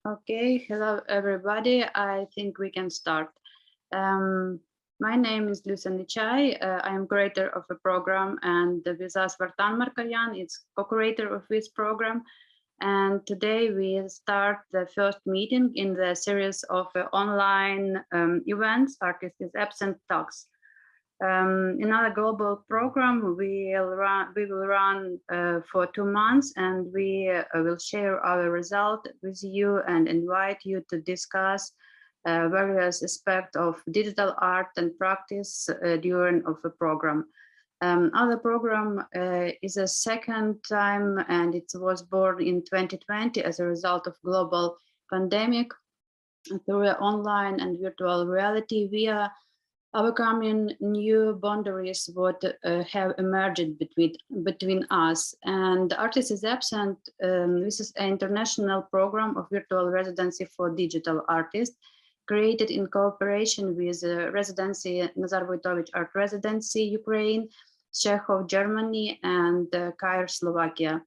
Okay, hello everybody. I think we can start. My name is Chia. I am curator of a program, and with us Vartan Markaryan is co-curator of this program. And today we start the first meeting in the series of online events, Artist is Absent Talks. In our global program, we will run for 2 months, and we will share our result with you and invite you to discuss various aspects of digital art and practice during of the program. Our program is a second time, and it was born in 2020 as a result of global pandemic. Through online and virtual reality, we are overcoming new boundaries what have emerged between us. And Artist is Absent. This is an international program of virtual residency for digital artists, created in cooperation with residency Voitovich Art Residency, Ukraine, Schafhof, Germany, and NVAIR, Slovakia.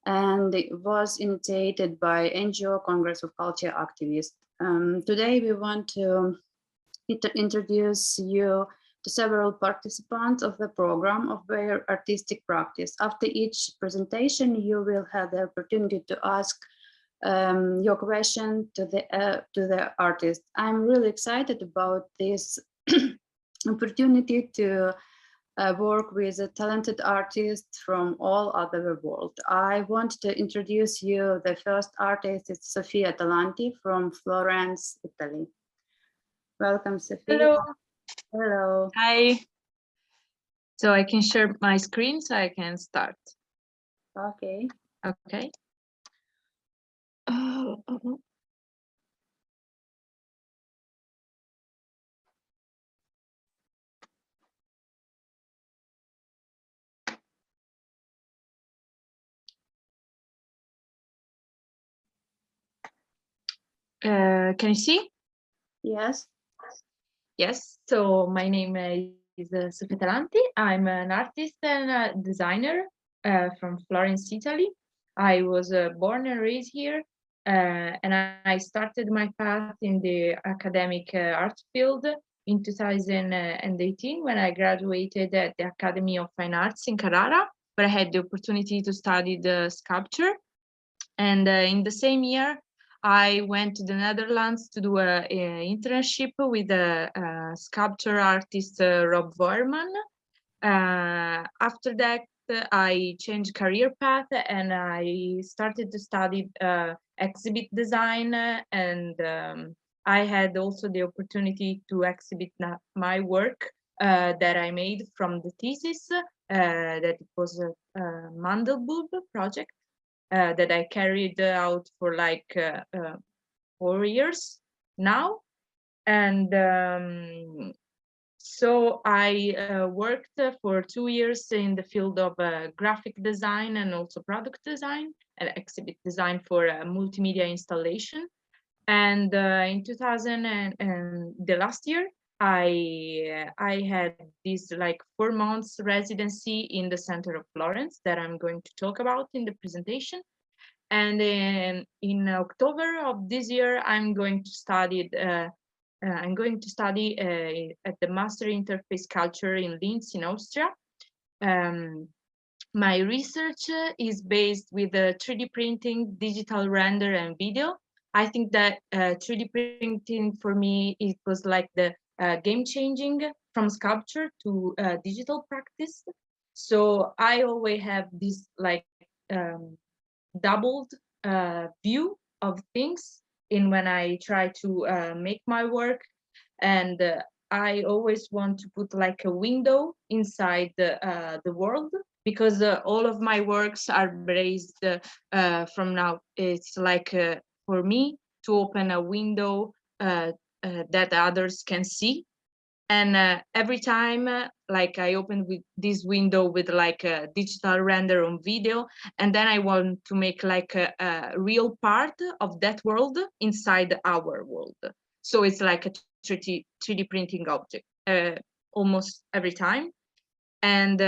And it was initiated by NGO Congress of Cultural Activists. Today we want to introduce you to several participants of the program of their artistic practice. After each presentation, you will have the opportunity to ask your question to the artist. I'm really excited about this opportunity to work with a talented artists from all over the world. I want to introduce you the first artist. It's Sofia Talanti from Florence, Italy. Welcome, Sofia. Hello. Hello. Hi. So I can share my screen so I can start. Okay. Okay. Can you see? Yes. Yes. So my name is Sofia Talanti. I'm an artist and a designer from Florence, Italy. I was born and raised here, and I started my path in the academic art field in 2018 when I graduated at the Academy of Fine Arts in Carrara, where I had the opportunity to study the sculpture. And in the same year, I went to the Netherlands to do an internship with a sculpture artist, Rob Worman. After that, I changed career path and I started to study exhibit design, and I had also the opportunity to exhibit my work that I made from the thesis, that it was a Mandelbulb project that I carried out for like 4 years now. And so I worked for 2 years in the field of graphic design and also product design and exhibit design for multimedia installation. And in 2000 and the last year, I had this like 4 months residency in the center of Florence that I'm going to talk about in the presentation. And in October of this year, I'm going to study at the Master Interface Culture in Linz in Austria. My research is based with 3D printing, digital render, and video. I think that 3D printing for me, it was like the game changing from sculpture to digital practice. So I always have this like doubled view of things in when I try to make my work, and I always want to put like a window inside the world, because all of my works are based from now. It's like for me to open a window that others can see. And every time like I open with this window with like a digital render on video, and then I want to make like a real part of that world inside our world. So it's like a 3D printing object almost every time. And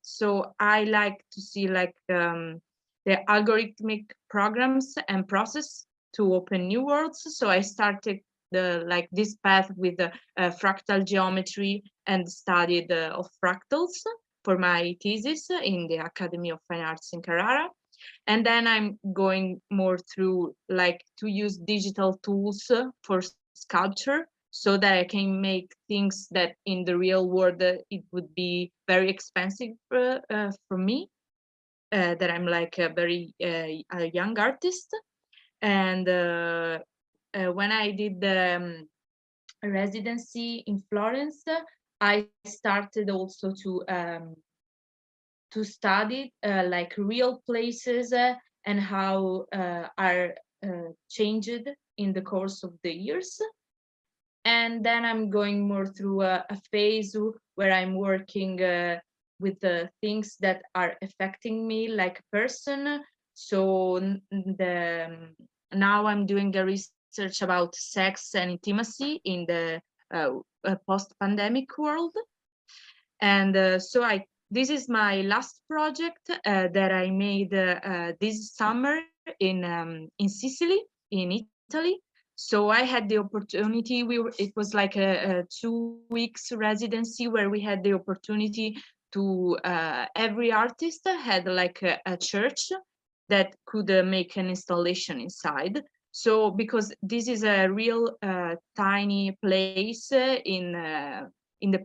so I like to see like the algorithmic programs and process to open new worlds. So I started this path with fractal geometry and studied of fractals for my thesis in the Academy of Fine Arts in Carrara. And then I'm going more through to use digital tools for sculpture, so that I can make things that in the real world it would be very expensive for me, that I'm a very a young artist. And when I did the residency in Florence, I started also to study real places and how are changed in the course of the years. And then I'm going more through a phase where I'm working with the things that are affecting me like a person. So now I'm doing a research about sex and intimacy in the post-pandemic world. And this is my last project that I made this summer in Sicily, in Italy. So I had the opportunity. It was like a 2 weeks residency where we had the opportunity to every artist had like a church that could make an installation inside. So because this is a real tiny place in the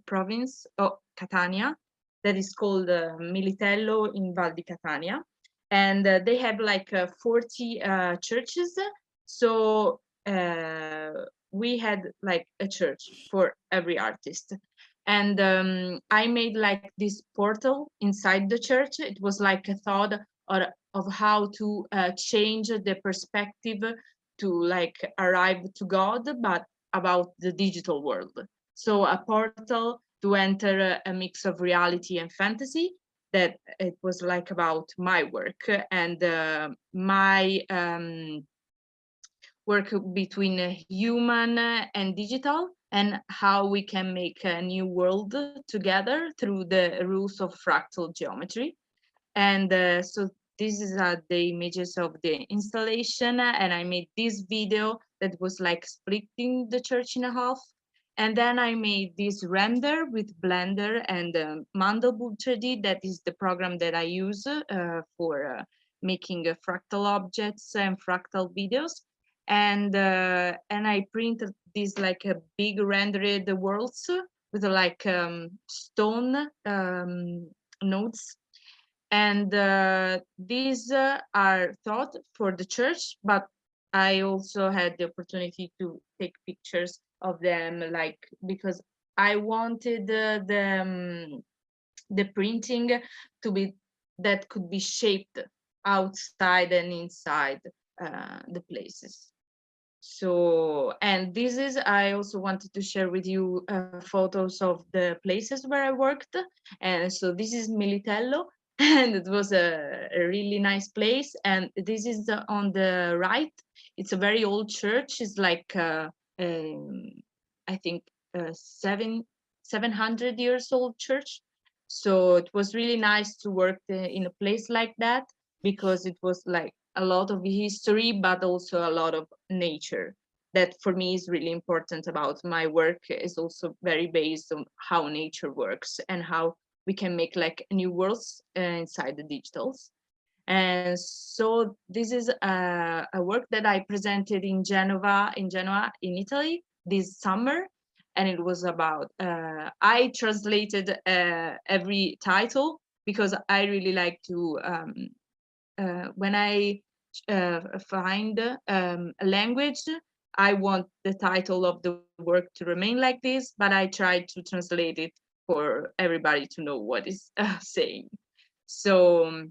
province of Catania, that is called Militello in Val di Catania, and they have like 40 churches. So we had like a church for every artist. And I made like this portal inside the church. It was like a thought of how to change the perspective to like arrive to God, but about the digital world. So a portal to enter a mix of reality and fantasy, that it was like about my work and my work between human and digital, and how we can make a new world together through the rules of fractal geometry. And so this is the images of the installation, and I made this video that was like splitting the church in half. And then I made this render with Blender and Mandelbult 3D. That is the program that I use for making fractal objects and fractal videos. And I printed this like a big rendered worlds with like stone nodes. And these are thought for the church, but I also had the opportunity to take pictures of them, like because I wanted the printing to be that could be shaped outside and inside the places. So, and this is, I also wanted to share with you photos of the places where I worked. And so this is Militello, and it was a really nice place. And this is on the right. It's a very old church. It's like, I think, 700 years old church. So it was really nice to work in a place like that, because it was like a lot of history, but also a lot of nature. That for me is really important about my work, is also very based on how nature works and how we can make like new worlds inside the digitals. And so this is a work that I presented in Genoa, in Italy this summer. And it was about, I translated every title, because I really like to, when I find a language, I want the title of the work to remain like this, but I try to translate it for everybody to know what it's saying. So,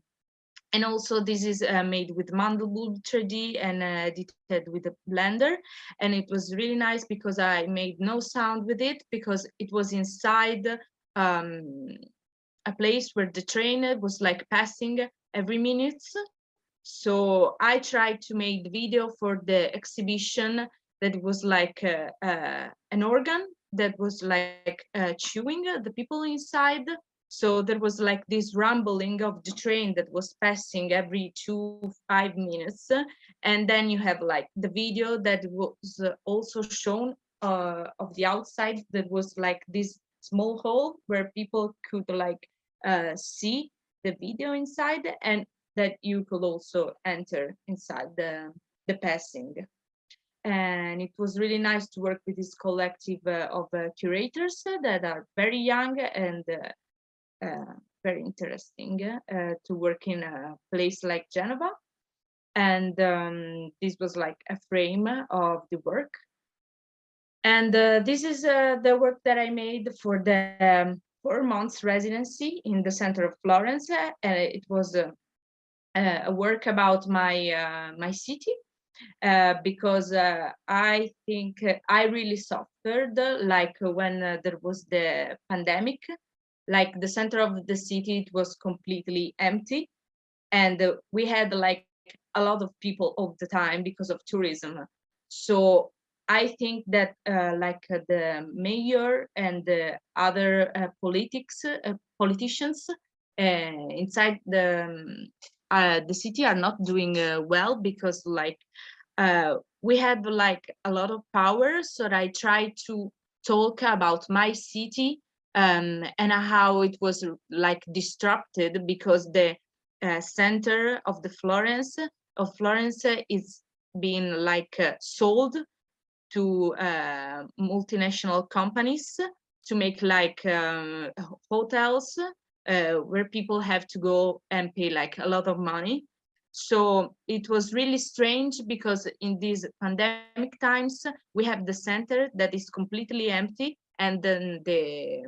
and also this is made with Mandelbult 3D and edited with a Blender. And it was really nice because I made no sound with it, because it was inside a place where the train was like passing every minute. So I tried to make the video for the exhibition that was like an organ that was like chewing the people inside. So there was like this rumbling of the train that was passing every 5 minutes. And then you have like the video that was also shown of the outside, that was like this small hole where people could like see the video inside, and that you could also enter inside the passing. And it was really nice to work with this collective of curators that are very young and very interesting to work in a place like Genova. And this was like a frame of the work. And this is the work that I made for the 4 months residency in the center of Florence. It was a work about my city, because I think I really suffered, like when there was the pandemic. Like the center of the city, it was completely empty, and we had like a lot of people all the time because of tourism. So I think that the mayor and the other politicians inside the city are not doing well, because like we had like a lot of power. So I tried to talk about my city, and how it was like disrupted, because the center of Florence is being like sold to multinational companies to make like hotels where people have to go and pay like a lot of money. So it was really strange, because in these pandemic times we have the center that is completely empty, and then the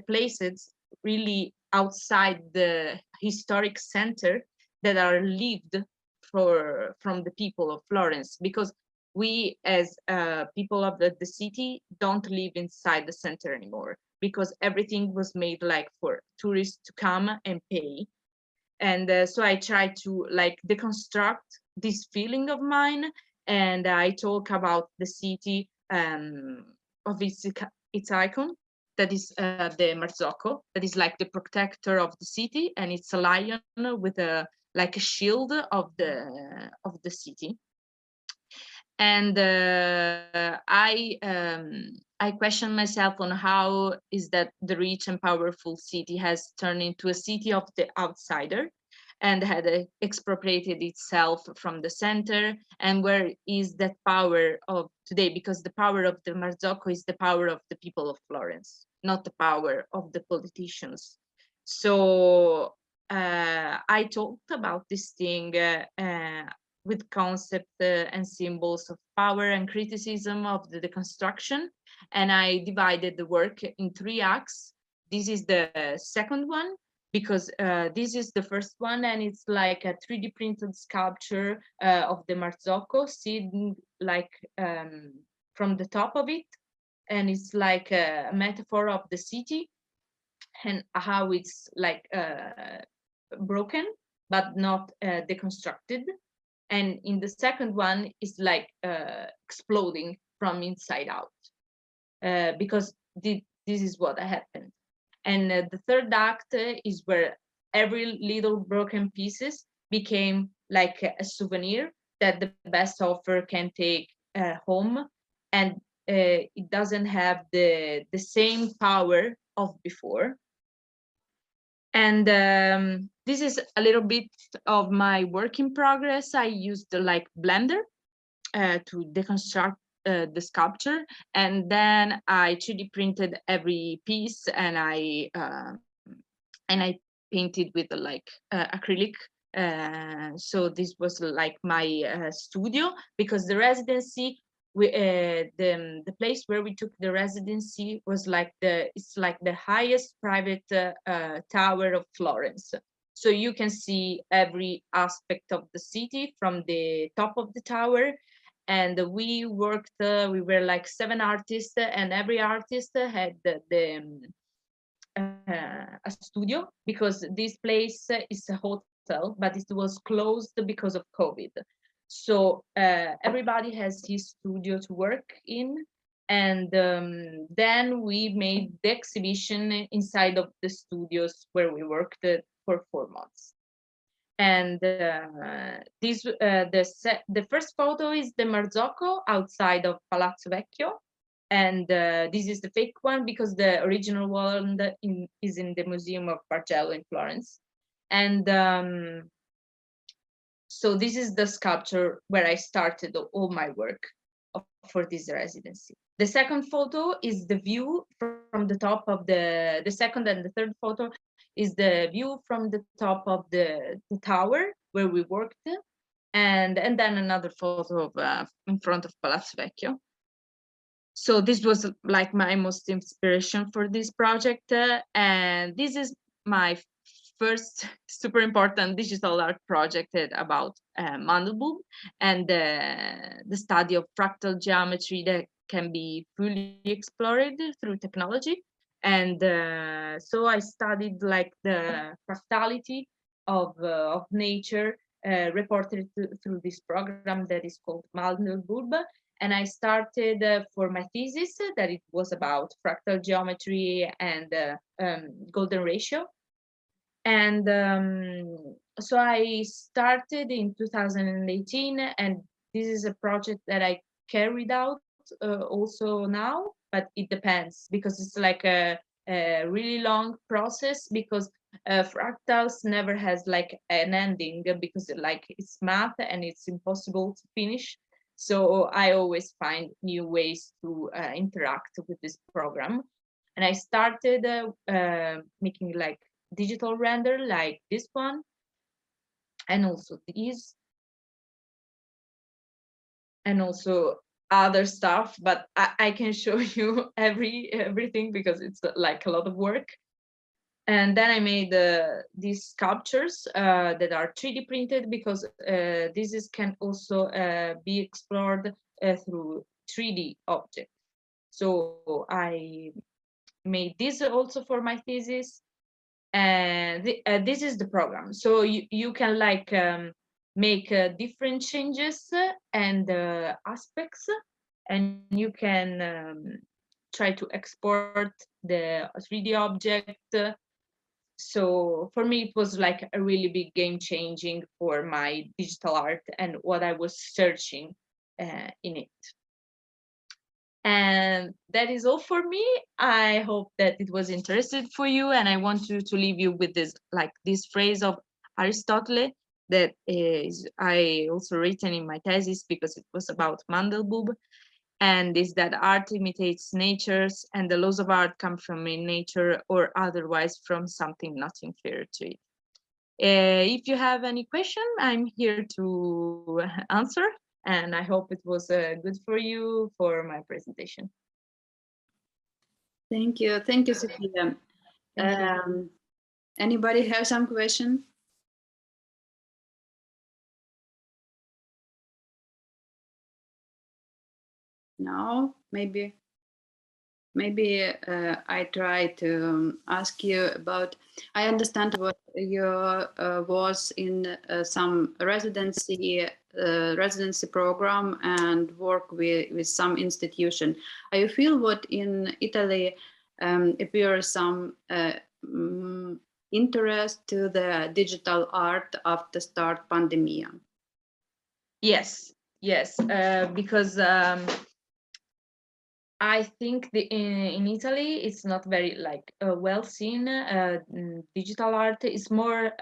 places really outside the historic center that are lived from the people of Florence, because we as people of the city don't live inside the center anymore, because everything was made like for tourists to come and pay. And so I try to like deconstruct this feeling of mine, and I talk about the city of its icon, that is the Marzocco, that is like the protector of the city, and it's a lion with a like a shield of the city. And I question myself on how is that the rich and powerful city has turned into a city of the outsider, and had expropriated itself from the center. And where is that power of today? Because the power of the Marzocco is the power of the people of Florence, not the power of the politicians. So I talked about this thing with concepts and symbols of power and criticism of the deconstruction. And I divided the work in 3 acts. This is the second one, because this is the first one, and it's like a 3D printed sculpture of the Marzocco, seen like from the top of it. And it's like a metaphor of the city, and how it's like broken, but not deconstructed. And in the second one is like exploding from inside out, because this is what happened. And the third act is where every little broken pieces became like a souvenir that the best offer can take home, and it doesn't have the same power of before. And this is a little bit of my work in progress. I used like Blender to deconstruct the sculpture, and then I 3D printed every piece, and I painted with like acrylic. So this was like my studio, because the residency, the place where we took the residency was like it's like the highest private tower of Florence. So you can see every aspect of the city from the top of the tower. And we worked, we were like 7 artists, and every artist had a studio, because this place is a hotel, but it was closed because of COVID. So everybody has his studio to work in. And then we made the exhibition inside of the studios where we worked for 4 months. And the first photo is the Marzocco outside of Palazzo Vecchio. And this is the fake one because the original one is in the Museum of Bargello in Florence. And so this is the sculpture where I started all my work for this residency. The second photo is the view from the top of the second and the third photo is the view from the top of the tower where we worked, and then another photo of in front of Palazzo Vecchio. So this was like my most inspiration for this project, and this is my first super important digital art project about Mandelbulb and the study of fractal geometry that can be fully explored through technology. And so I studied like the fractality of nature reported through this program that is called Mandelbulb. And I started for my thesis that it was about fractal geometry and golden ratio. And so I started in 2018, and this is a project that I carried out also now, but it depends because it's like a really long process because fractals never has like an ending because like it's math and it's impossible to finish. So I always find new ways to interact with this program. And I started making like digital render like this one, and also these, and also other stuff, but I can show you everything because it's like a lot of work. And then I made these sculptures that are 3D printed because this can also be explored through 3D objects. So I made this also for my thesis, and this is the program. So you can like make different changes and aspects, and you can try to export the 3D object. So for me, it was like a really big game changing for my digital art and what I was searching in it. And that is all for me. I hope that it was interesting for you, and I want to leave you with this phrase of Aristotle that is I also written in my thesis because it was about Mandelbulb, and is that art imitates natures, and the laws of art come from in nature or otherwise from something not inferior to it. If you have any question, I'm here to answer, and I hope it was good for you for my presentation. Thank you, Sofia. Thank you. Anybody have some question? No, maybe I try to ask you about. I understand what you was in some residency program and work with some institution. I feel what in Italy appears some interest to the digital art after start pandemic. Yes, because I think in Italy it's not very like well seen. Digital art is more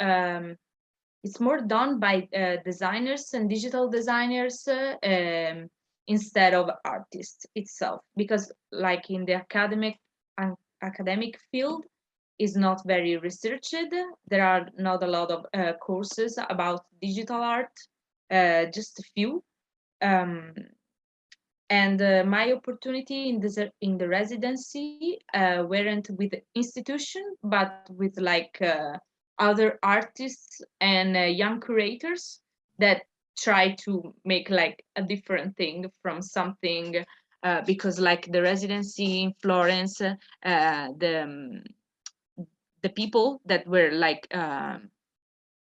it's more done by designers and digital designers instead of artists itself, because like in the academic field is not very researched. There are not a lot of courses about digital art, just a few. And my opportunity in the residency weren't with the institution, but with like other artists and young curators that try to make like a different thing from something, because like the residency in Florence, the people that were like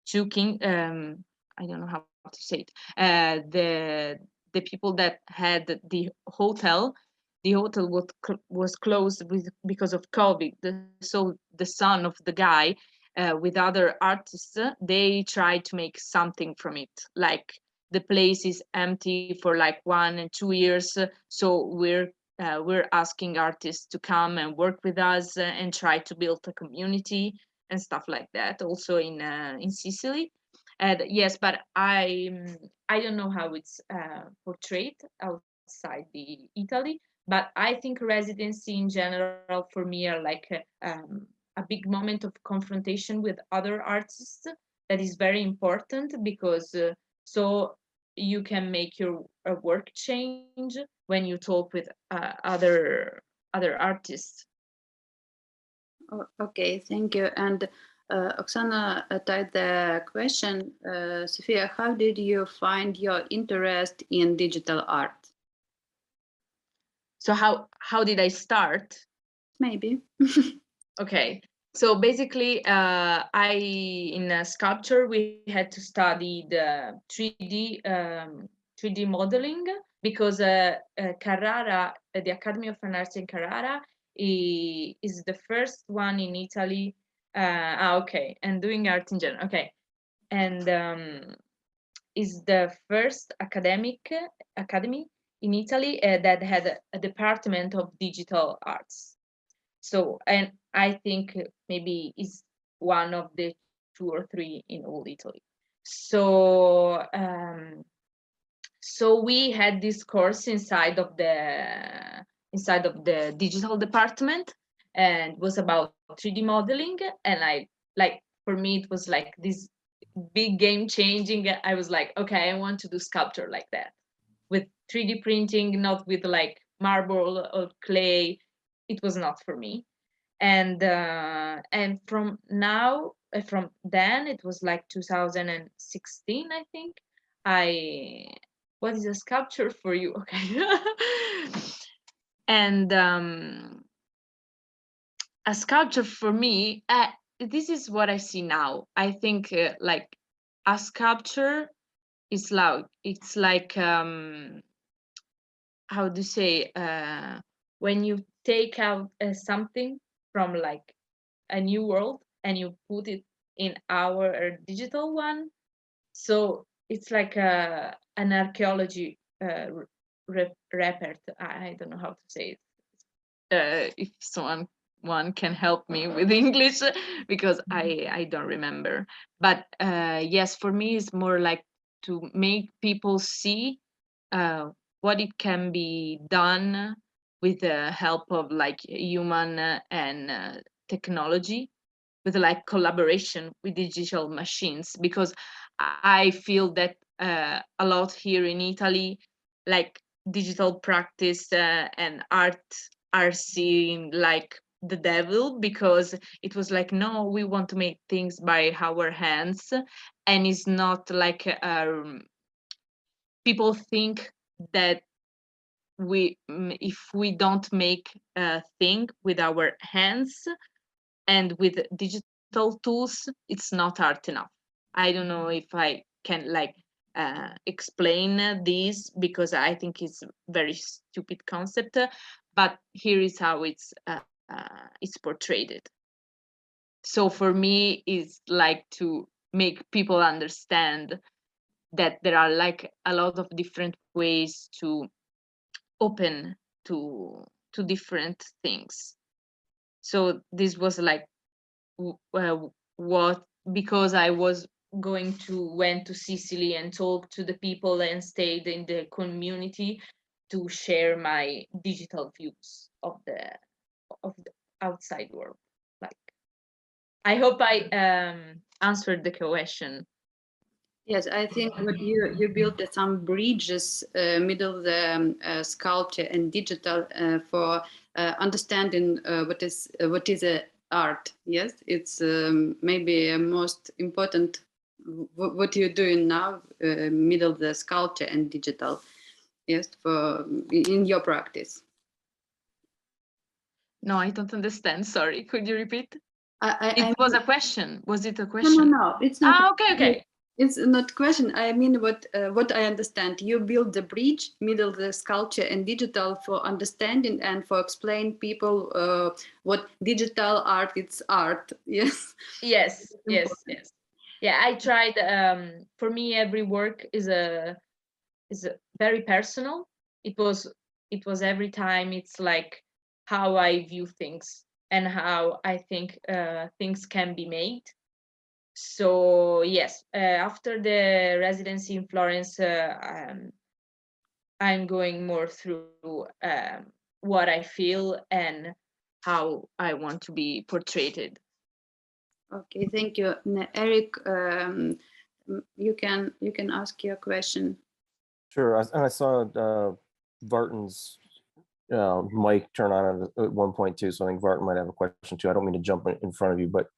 choosing, I don't know how to say it, the people that had the hotel the hotel was closed because of COVID. So the son of the guy with other artists, they tried to make something from it. Like the place is empty for like 1 and 2 years. So we're asking artists to come and work with us and try to build a community and stuff like that. Also in Sicily. And yes, but I don't know how it's portrayed outside the Italy, but I think residency in general for me are like a big moment of confrontation with other artists that is very important, because so you can make your work change when you talk with other artists. Okay, thank you. And Oksana tied the question, Sofia, how did you find your interest in digital art? So how did I start? Maybe. Okay, so basically, in sculpture we had to study the 3D modeling, because Carrara, the Academy of Fine Arts in Carrara, is the first one in Italy. Okay, and doing art in general. Okay, and is the first academy in Italy that had a department of digital arts. So, and I think maybe is one of the 2 or 3 in all Italy. So, so we had this course inside of the digital department, and was about 3D modeling. And I like, for me it was like this big game changing. I was like, okay, I want to do sculpture like that, with 3D printing, not with like marble or clay. It was not for me. And from then, it was like 2016, I think. What is a sculpture for you? Okay. And a sculpture for me, this is what I see now. I think like a sculpture is like, it's like how to say, when you take out something from like a new world and you put it in our digital one. So it's like an archaeology repert. I don't know how to say it. If someone can help me with English, because I don't remember. But yes, for me it's more like to make people see what it can be done with the help of like human and technology, with like collaboration with digital machines. Because I feel that a lot here in Italy, like digital practice and art are seen like the devil, because it was like, no, we want to make things by our hands. And it's not like people think that if we don't make a thing with our hands and with digital tools, it's not art enough. I don't know if I can like explain this, because I think it's a very stupid concept, but here is how it's portrayed. So for me, it's like to make people understand that there are like a lot of different ways to open to different things. So this was like what, because I was went to Sicily and talked to the people and stayed in the community to share my digital views of the outside world. Like, I hope I answered the question. Yes, I think what you built some bridges middle the sculpture and digital for understanding what is art. Yes, it's maybe most important what you're doing now, middle the sculpture and digital. Yes, for in your practice. No, I don't understand. Sorry, could you repeat? It was a question. Was it a question? No, it's not. Okay. It's not question. I mean, what I understand, you build the bridge, middle the sculpture and digital for understanding and for explain people what digital art it's art. Yes. Yes, yes, yes. Yeah, I tried. For me, every work is very personal. It was every time. It's like how I view things and how I think things can be made. So yes, after the residency in Florence, I'm going more through what I feel and how I want to be portrayed. Okay, thank you, Eric. You can ask your question. Sure, I saw Vartan's mic turn on at 1.2, so I think Vartan might have a question too. I don't mean to jump in front of you, but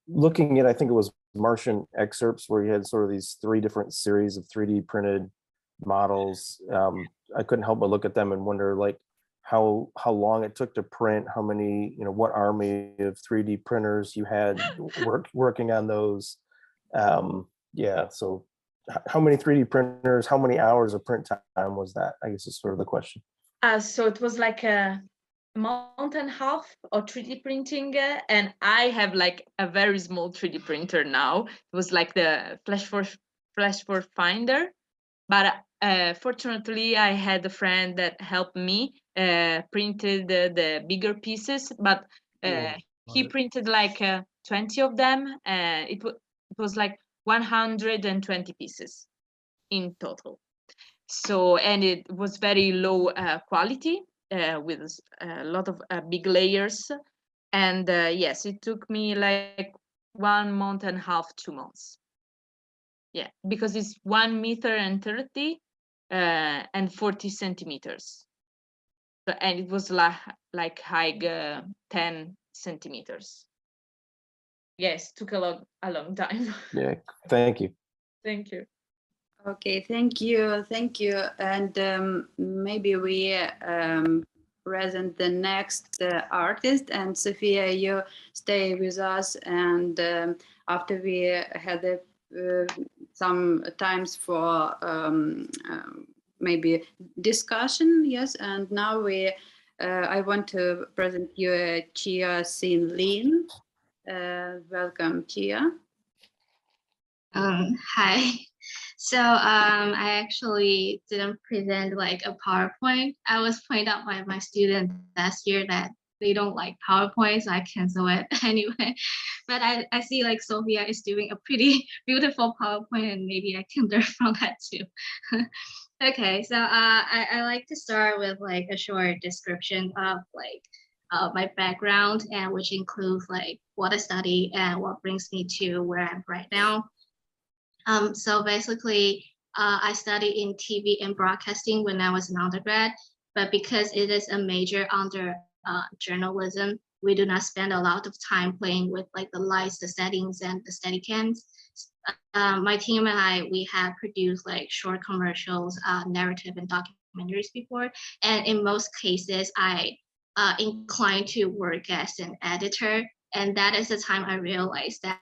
looking at, I think it was Martian excerpts where you had sort of these 3 different series of 3D printed models. I couldn't help but look at them and wonder like how long it took to print, how many, what army of 3D printers you had working on those. Yeah, so how many 3D printers, how many hours of print time was that? I guess is sort of the question. So it was like a month and a half of 3D printing, and I have like a very small 3D printer now. It was like the Flash for Finder, but fortunately I had a friend that helped me printed the bigger pieces, but he printed like 20 of them. It was like 120 pieces in total. So, and it was very low quality with a lot of big layers. And yes, it took me like 1 month and a half, 2 months. Yeah, because it's 1 meter and 30 and 40 centimeters. So, and it was like high 10 centimeters. Yes, took a long time. Yeah, thank you. Thank you. Okay, thank you, and maybe we present the next artist. And Sofia, you stay with us, and after we had some times for maybe discussion, yes. And now I want to present you Chia Sin Lin. Welcome, Chia. Hi. So I actually didn't present like a PowerPoint. I was pointed out by my student last year that they don't like PowerPoint, so I cancel it anyway. But I see like Sofia is doing a pretty beautiful PowerPoint, and maybe I can learn from that too. Okay, so I like to start with like a short description of like my background, and which includes like what I study and what brings me to where I'm right now. So basically, I studied in TV and broadcasting when I was an undergrad, but because it is a major under journalism, we do not spend a lot of time playing with like the lights, the settings, and the Steadicams. My team and I, we have produced like short commercials, narrative, and documentaries before, and in most cases, I inclined to work as an editor. And that is the time I realized that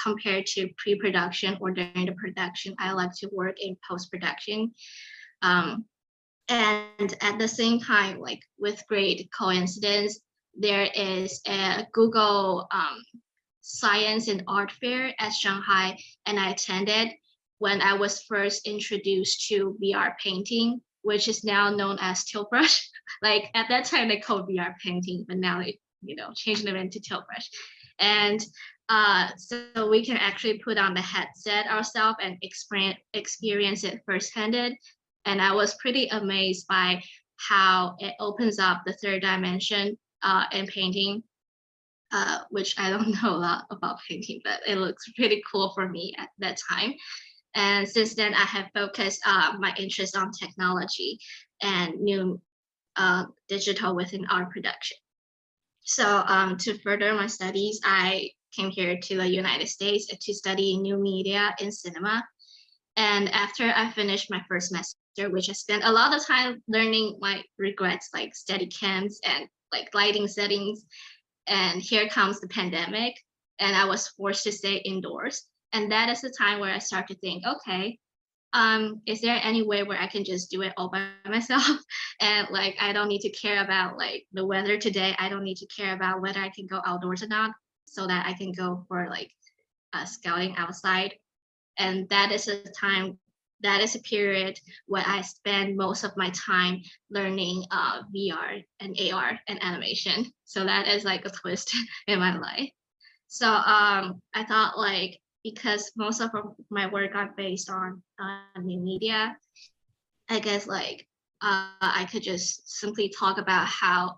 compared to pre-production or during the production, I like to work in post-production. And at the same time, like with great coincidence, there is a Google Science and Art Fair at Shanghai, and I attended when I was first introduced to VR painting, which is now known as tilt brush. Like at that time they called VR painting, but now they change them into tilt brush. And so we can actually put on the headset ourselves and experience it firsthand. And I was pretty amazed by how it opens up the third dimension in painting, which I don't know a lot about painting, but it looks pretty cool for me at that time. And since then, I have focused my interest on technology and new digital within art production. So to further my studies, I came here to the United States to study new media in cinema. And after I finished my first semester, which I spent a lot of time learning my regrets, like Steadicams and like lighting settings, and here comes the pandemic, and I was forced to stay indoors. And that is the time where I start to think, okay, is there any way where I can just do it all by myself? And like, I don't need to care about like the weather today. I don't need to care about whether I can go outdoors or not, so that I can go for like scouting outside. And that is a time, that is a period where I spend most of my time learning VR and AR and animation. So that is like a twist in my life. So I thought like, because most of my work are based on new media, I guess like I could just simply talk about how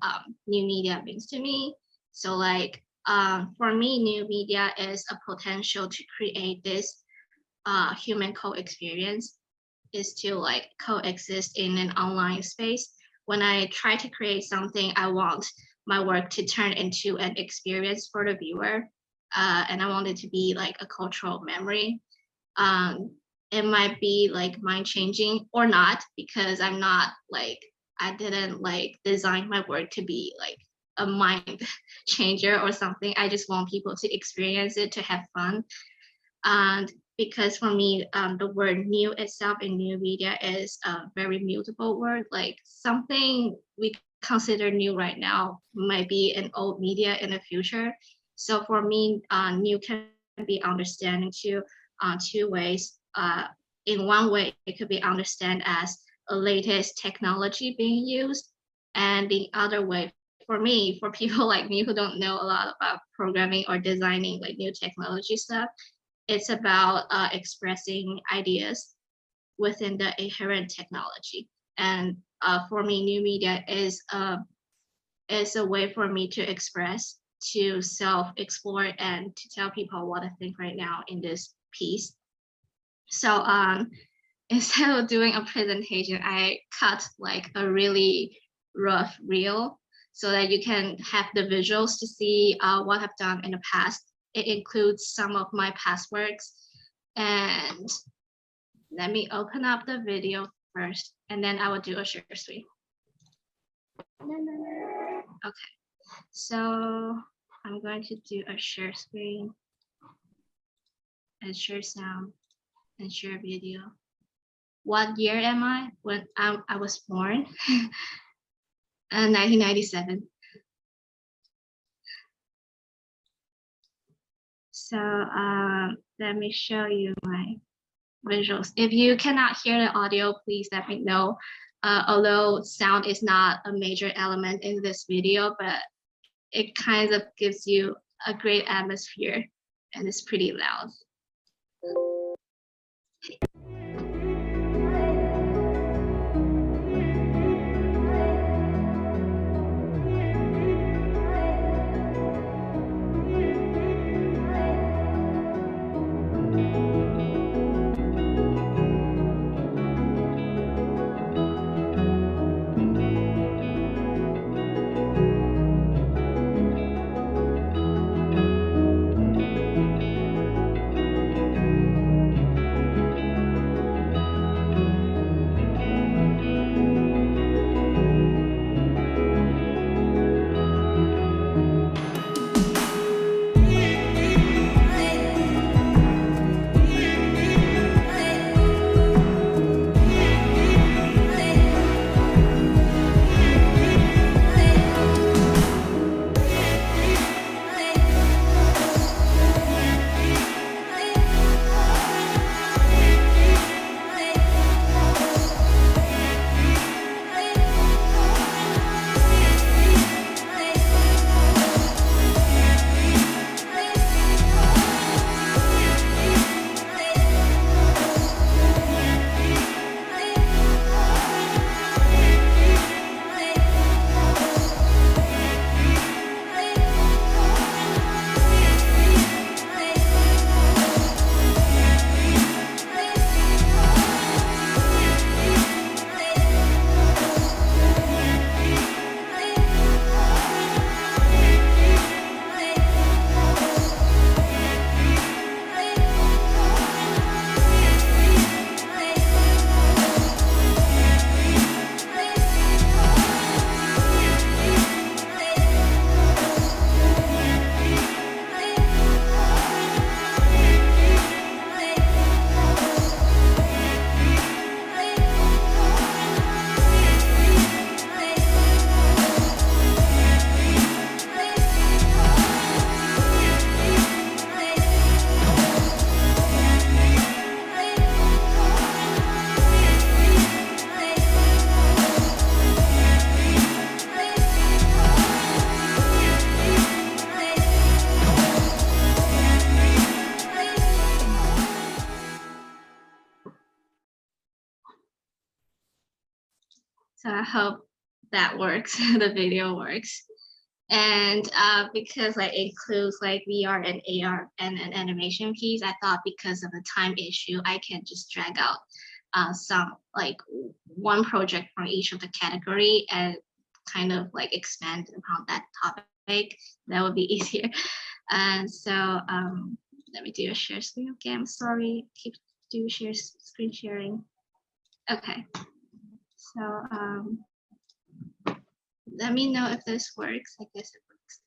new media means to me. So like for me, new media is a potential to create this human co-experience, is to like coexist in an online space. When I try to create something, I want my work to turn into an experience for the viewer. And I want it to be like a cultural memory. It might be like mind changing or not, because I'm not like, I didn't like design my work to be like a mind changer or something. I just want people to experience it, to have fun. And because for me, the word new itself in new media is a very mutable word. Like something we consider new right now might be an old media in the future. So for me, new can be understanding two ways. In one way, it could be understood as a latest technology being used. And the other way, for me, for people like me who don't know a lot about programming or designing like new technology stuff, it's about expressing ideas within the inherent technology. And for me, new media is a way for me to express, to self-explore, and to tell people what I think right now in this piece. So instead of doing a presentation, I cut like a really rough reel so that you can have the visuals to see what I've done in the past. It includes some of my past works. And let me open up the video first, and then I will do a share screen. Okay, so I'm going to do a share screen and share sound and share video. What year am I? When I was born, 1997. So let me show you my visuals. If you cannot hear the audio, please let me know. Although sound is not a major element in this video, but it kind of gives you a great atmosphere, and it's pretty loud. So I hope that works, the video works. And because it includes like VR and AR and an animation piece, I thought because of the time issue, I can just drag out some like one project from each of the category and kind of like expand upon that topic. That would be easier. And so let me do a share screen again. I'm sorry, keep do share screen sharing. Okay, so let me know if this works. I guess it works.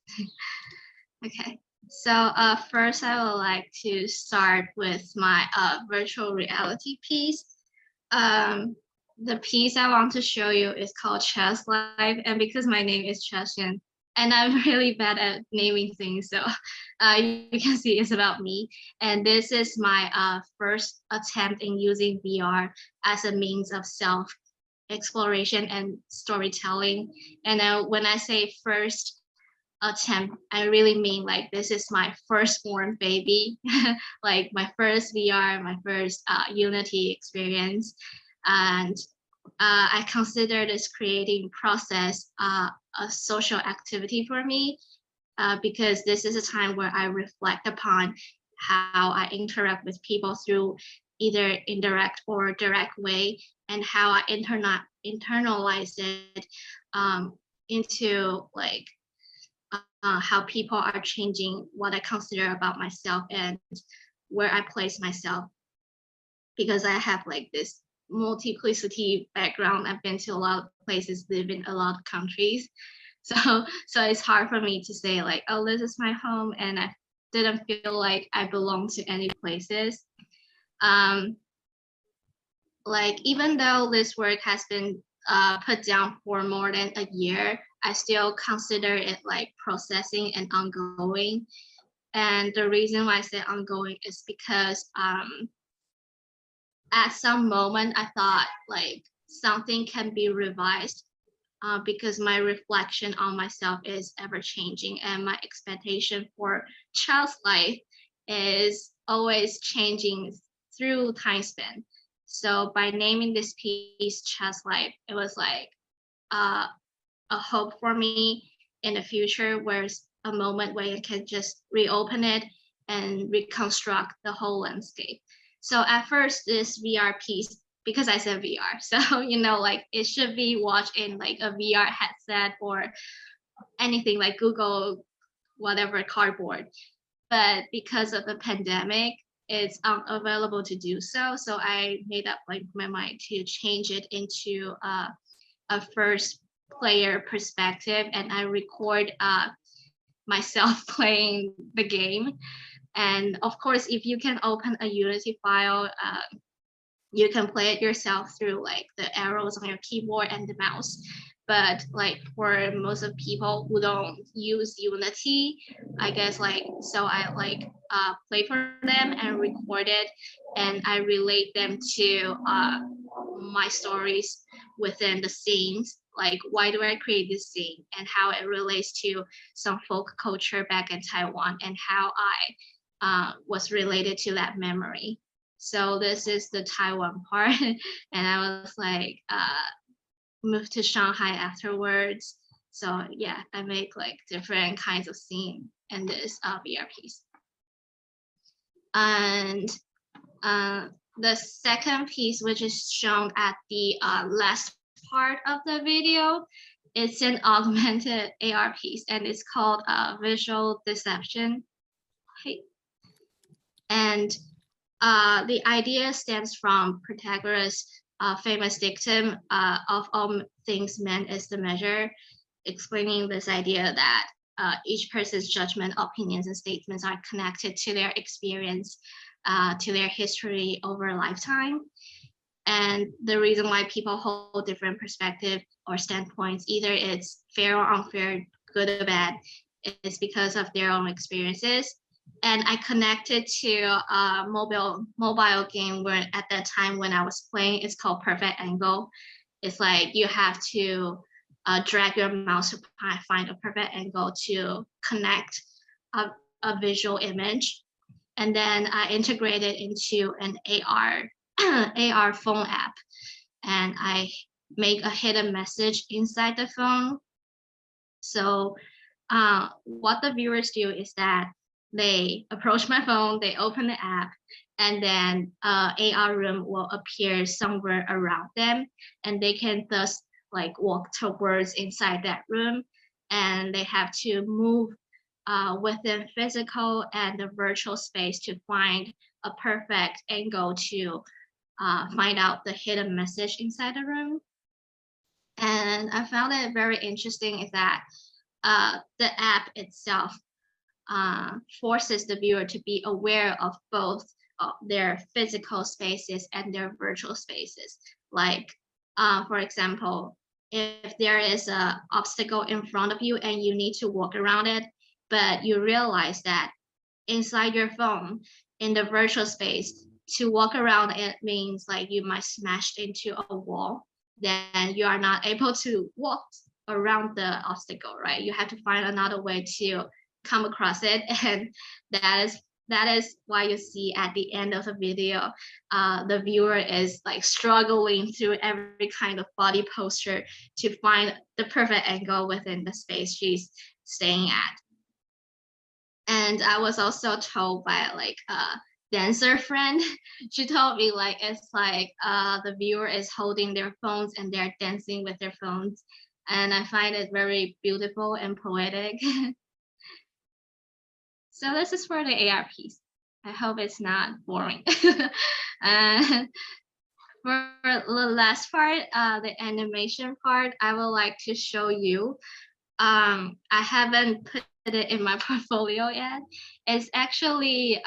Okay, so first I would like to start with my virtual reality piece. The piece I want to show you is called Chia's Life, and because my name is Hsien, and I'm really bad at naming things, so you can see it's about me. And this is my first attempt in using VR as a means of self-exploration and storytelling. And when I say first attempt, I really mean like this is my firstborn baby, like my first VR, my first Unity experience. And I consider this creating process a social activity for me because this is a time where I reflect upon how I interact with people through either indirect or direct way, and how I internalize it into like how people are changing what I consider about myself and where I place myself, because I have like this multiplicity background. I've been to a lot of places, live in a lot of countries. So it's hard for me to say like, oh, this is my home, and I didn't feel like I belong to any places. Like even though this work has been put down for more than a year, I still consider it like processing and ongoing. And the reason why I say ongoing is because at some moment I thought like something can be revised because my reflection on myself is ever changing, and my expectation for Chia's life is always changing through time span. So by naming this piece Chia's Life, it was like a hope for me in the future, where it's a moment where you can just reopen it and reconstruct the whole landscape. So at first this VR piece, because I said VR, so like it should be watched in like a VR headset or anything like Google, whatever, cardboard. But because of the pandemic, it's unavailable to do so. So I made up like my mind to change it into a first player perspective, and I record myself playing the game. And of course, if you can open a Unity file, you can play it yourself through like the arrows on your keyboard and the mouse. But like for most of people who don't use Unity, I guess like, so I like play for them and record it, and I relate them to my stories within the scenes. Like, why do I create this scene, and how it relates to some folk culture back in Taiwan, and how I was related to that memory. So this is the Taiwan part. And I was like, moved to Shanghai afterwards. So yeah, I make like different kinds of scene in this VR piece. And the second piece, which is shown at the last part of the video, it's an augmented AR piece, and it's called Visual Deception. Okay. And the idea stems from Protagoras' famous dictum of all things man is the measure, explaining this idea that each person's judgment, opinions, and statements are connected to their experience, to their history over a lifetime. And the reason why people hold different perspectives or standpoints, either it's fair or unfair, good or bad, is because of their own experiences. And I connected to a mobile game where at that time when I was playing, it's called Perfect Angle. It's like you have to drag your mouse to find a perfect angle to connect a visual image. And then I integrated into an AR phone app. And I make a hidden message inside the phone. So what the viewers do is that they approach my phone, they open the app, and then AR room will appear somewhere around them, and they can thus like walk towards inside that room, and they have to move within physical and the virtual space to find a perfect angle to find out the hidden message inside the room. And I found it very interesting is that the app itself forces the viewer to be aware of both their physical spaces and their virtual spaces. Like, for example, if there is an obstacle in front of you and you need to walk around it, but you realize that inside your phone, in the virtual space, to walk around it means like you might smash into a wall, then you are not able to walk around the obstacle, right? You have to find another way to come across it, and that is why you see at the end of the video, the viewer is like struggling through every kind of body posture to find the perfect angle within the space she's staying at. And I was also told by like a dancer friend, she told me like it's like the viewer is holding their phones and they're dancing with their phones. And I find it very beautiful and poetic. So this is for the AR piece. I hope it's not boring. And for the last part, the animation part, I would like to show you. I haven't put it in my portfolio yet. It's actually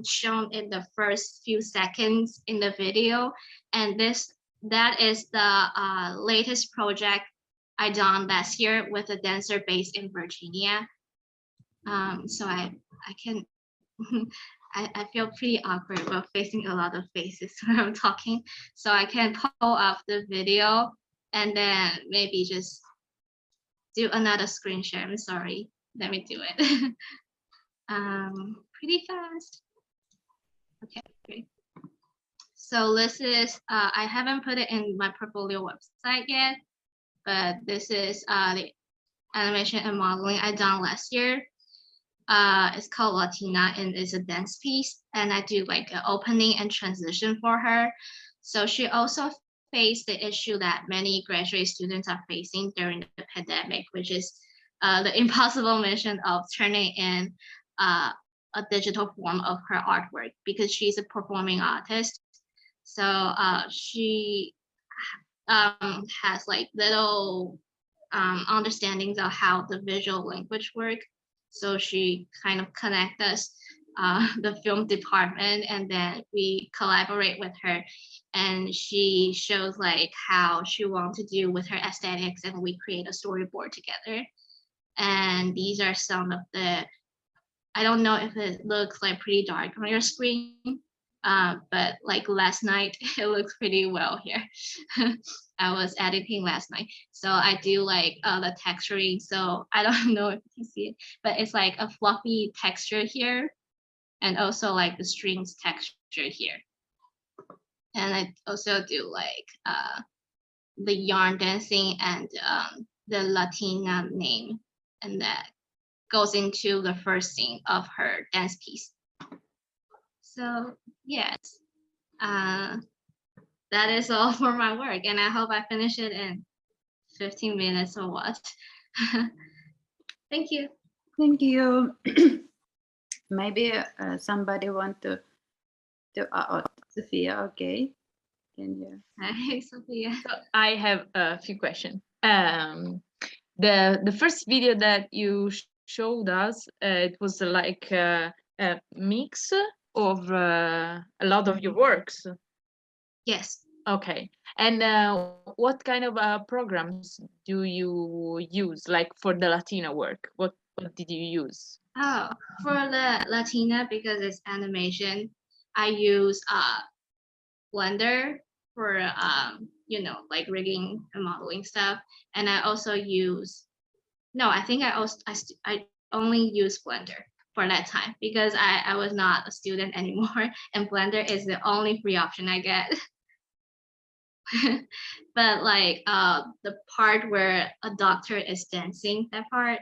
shown in the first few seconds in the video. And that is the latest project I done last year with a dancer based in Virginia. So I can, I feel pretty awkward while facing a lot of faces when I'm talking. So I can pull up the video and then maybe just do another screen share. I'm sorry. Let me do it. Pretty fast. Okay, great. So this is, I haven't put it in my portfolio website yet, but this is the animation and modeling I done last year. It's called Latina and it's a dance piece, and I do like an opening and transition for her. So she also faced the issue that many graduate students are facing during the pandemic, which is the impossible mission of turning in a digital form of her artwork, because she's a performing artist. So she has like little understandings of how the visual language work. So she kind of connect us, the film department, and then we collaborate with her, and she shows like how she wants to do with her aesthetics, and we create a storyboard together. And these are some of the, I don't know if it looks like pretty dark on your screen, but like last night, it looks pretty well here. I was editing last night. So I do like the texturing. So I don't know if you can see it, but it's like a fluffy texture here, and also like the strings texture here. And I also do like the yarn dancing and the Latina name, and that goes into the first scene of her dance piece. So yes, that is all for my work, and I hope I finish it in 15 minutes or what. Thank you. Thank you. Maybe somebody want to Sofia, okay. Can you? Hi, Sofia. So I have a few questions. The first video that you showed us, it was like a mix of a lot of your works. Yes. Okay. And what kind of programs do you use, like for the Latina work? What did you use? Oh, for the Latina, because it's animation, I use Blender for you know, like rigging and modeling stuff, and I also use, no, I think I only use Blender for that time, because I was not a student anymore, and Blender is the only free option I get. but like the part where a doctor is dancing, that part,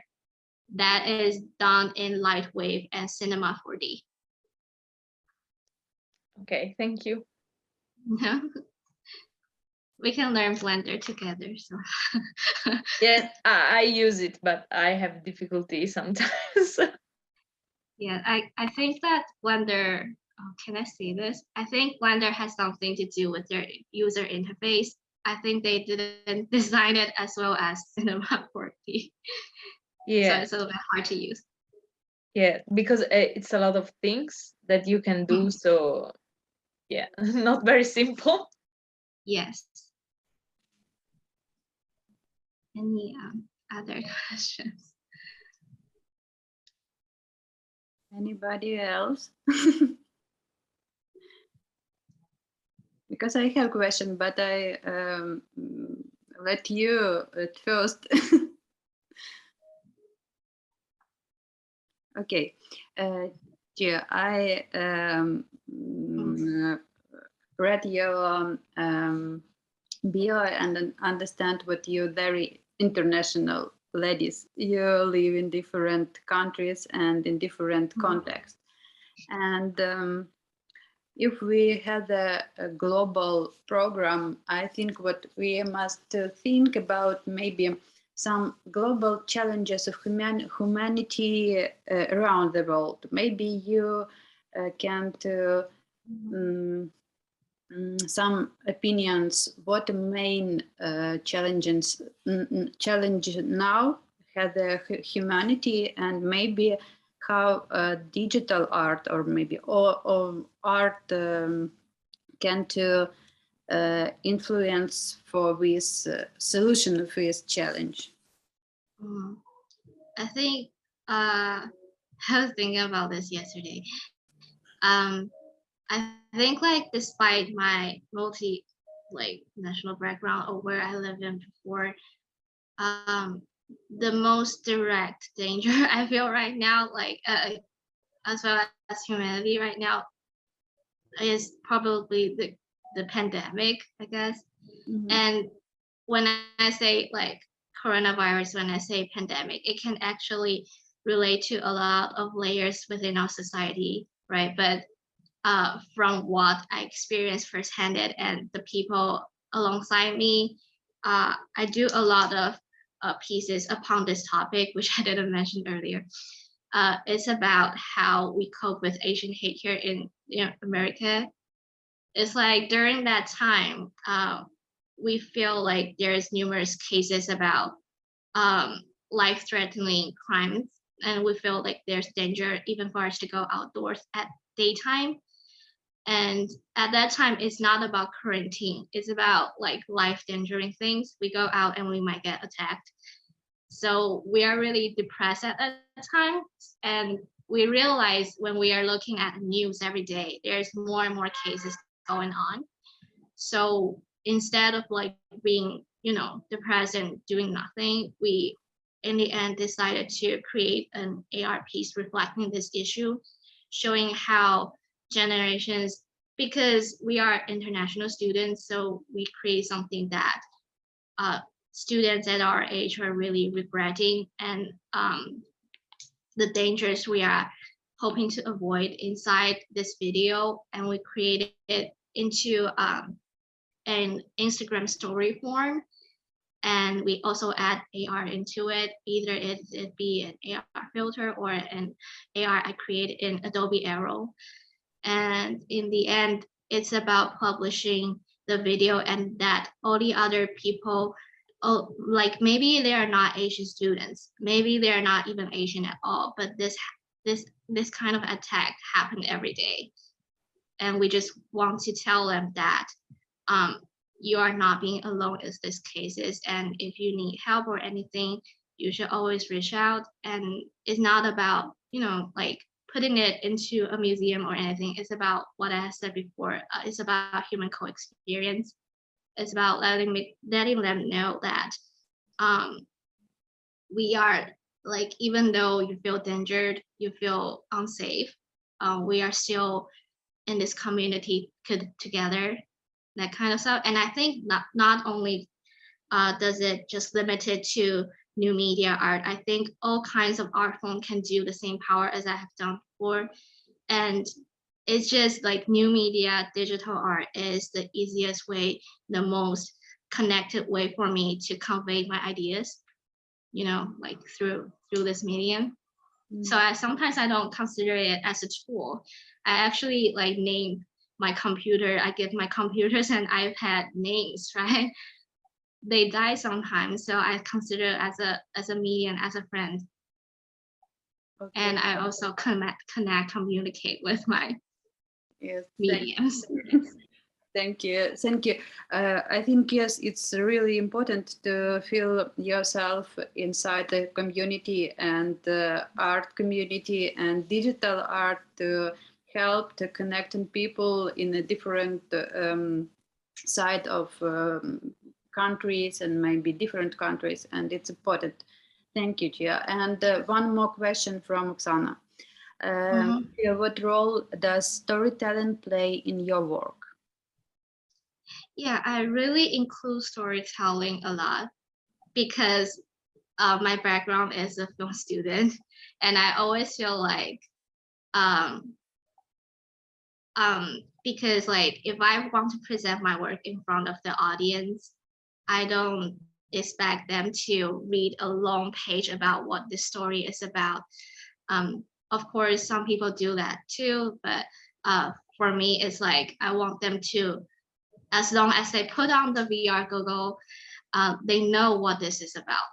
that is done in light wave and cinema 4D. Okay, thank you. We can learn Blender together. So Yeah, I use it, but I have difficulty sometimes. yeah, I think that Blender, oh, can I say this? I think Blender has something to do with their user interface. I think they didn't design it as well as Cinema 4D. So Yeah, it's a little bit hard to use. yeah, because it's a lot of things that you can do. So yeah, not very simple. Yes. Any other questions? Anybody else? Because I have a question, but I let you at first. Okay, Chia, I read your bio and understand what you very international ladies. You live in different countries and in different contexts. And if we had a global program, I think what we must think about maybe some global challenges of humanity around the world. Maybe you can some opinions what the main challenges challenge now have the humanity, and maybe how digital art or maybe or art can to influence for this solution of this challenge. I think I was thinking about this yesterday. I think like despite my national background or where I lived in before, the most direct danger I feel right now, like as well as humanity right now, is probably the pandemic, I guess. And when I say like coronavirus, when I say pandemic, it can actually relate to a lot of layers within our society, right? But from what I experienced firsthand and the people alongside me, I do a lot of pieces upon this topic, which I didn't mention earlier. It's about how we cope with Asian hate here in America. It's like during that time, we feel like there's numerous cases about life-threatening crimes, and we feel like there's danger even for us to go outdoors at daytime. And at that time, it's not about quarantine. It's about like life-endangering things. We go out and we might get attacked. So we are really depressed at that time. And we realize when we are looking at news every day, there's more and more cases going on. So instead of like being, depressed and doing nothing, we in the end decided to create an AR piece reflecting this issue, showing how generations, because we are international students, so we create something that students at our age are really regretting, and the dangers we are hoping to avoid inside this video. And we created it into an Instagram story form, and we also add AR into it. Either it be an AR filter or an AR I created in Adobe Aero. And in the end, it's about publishing the video, and that all the other people, like maybe they are not Asian students, maybe they're not even Asian at all, but this kind of attack happened every day. And we just want to tell them that you are not being alone in these cases, and if you need help or anything, you should always reach out. And it's not about like putting it into a museum or anything. It's about what I said before. It's about human co-experience. It's about letting them know that we are, like, even though you feel endangered, you feel unsafe, we are still in this community together. that kind of stuff. And I think not only does it just limited to new media art, I think all kinds of art form can do the same power as I have done before. And it's just like new media, digital art is the easiest way, the most connected way for me to convey my ideas, you know, like through this medium. So sometimes I don't consider it as a tool. I actually like name my computer. I give my computers and iPad names, right? They die sometimes, so I consider it as a medium, as a friend. Okay. And I also communicate with my mediums. Thank you. I think, yes, it's really important to feel yourself inside the community and the art community and digital art to help to connecting people in a different side of countries and maybe different countries, and it's important. Thank you, Chia. And one more question from Oksana. What role does storytelling play in your work? Yeah, I really include storytelling a lot because my background is a film student, and I always feel like because like if I want to present my work in front of the audience, I don't expect them to read a long page about what the story is about. Of course, some people do that too, but for me, it's like I want them to, as long as they put on the VR goggle, they know what this is about.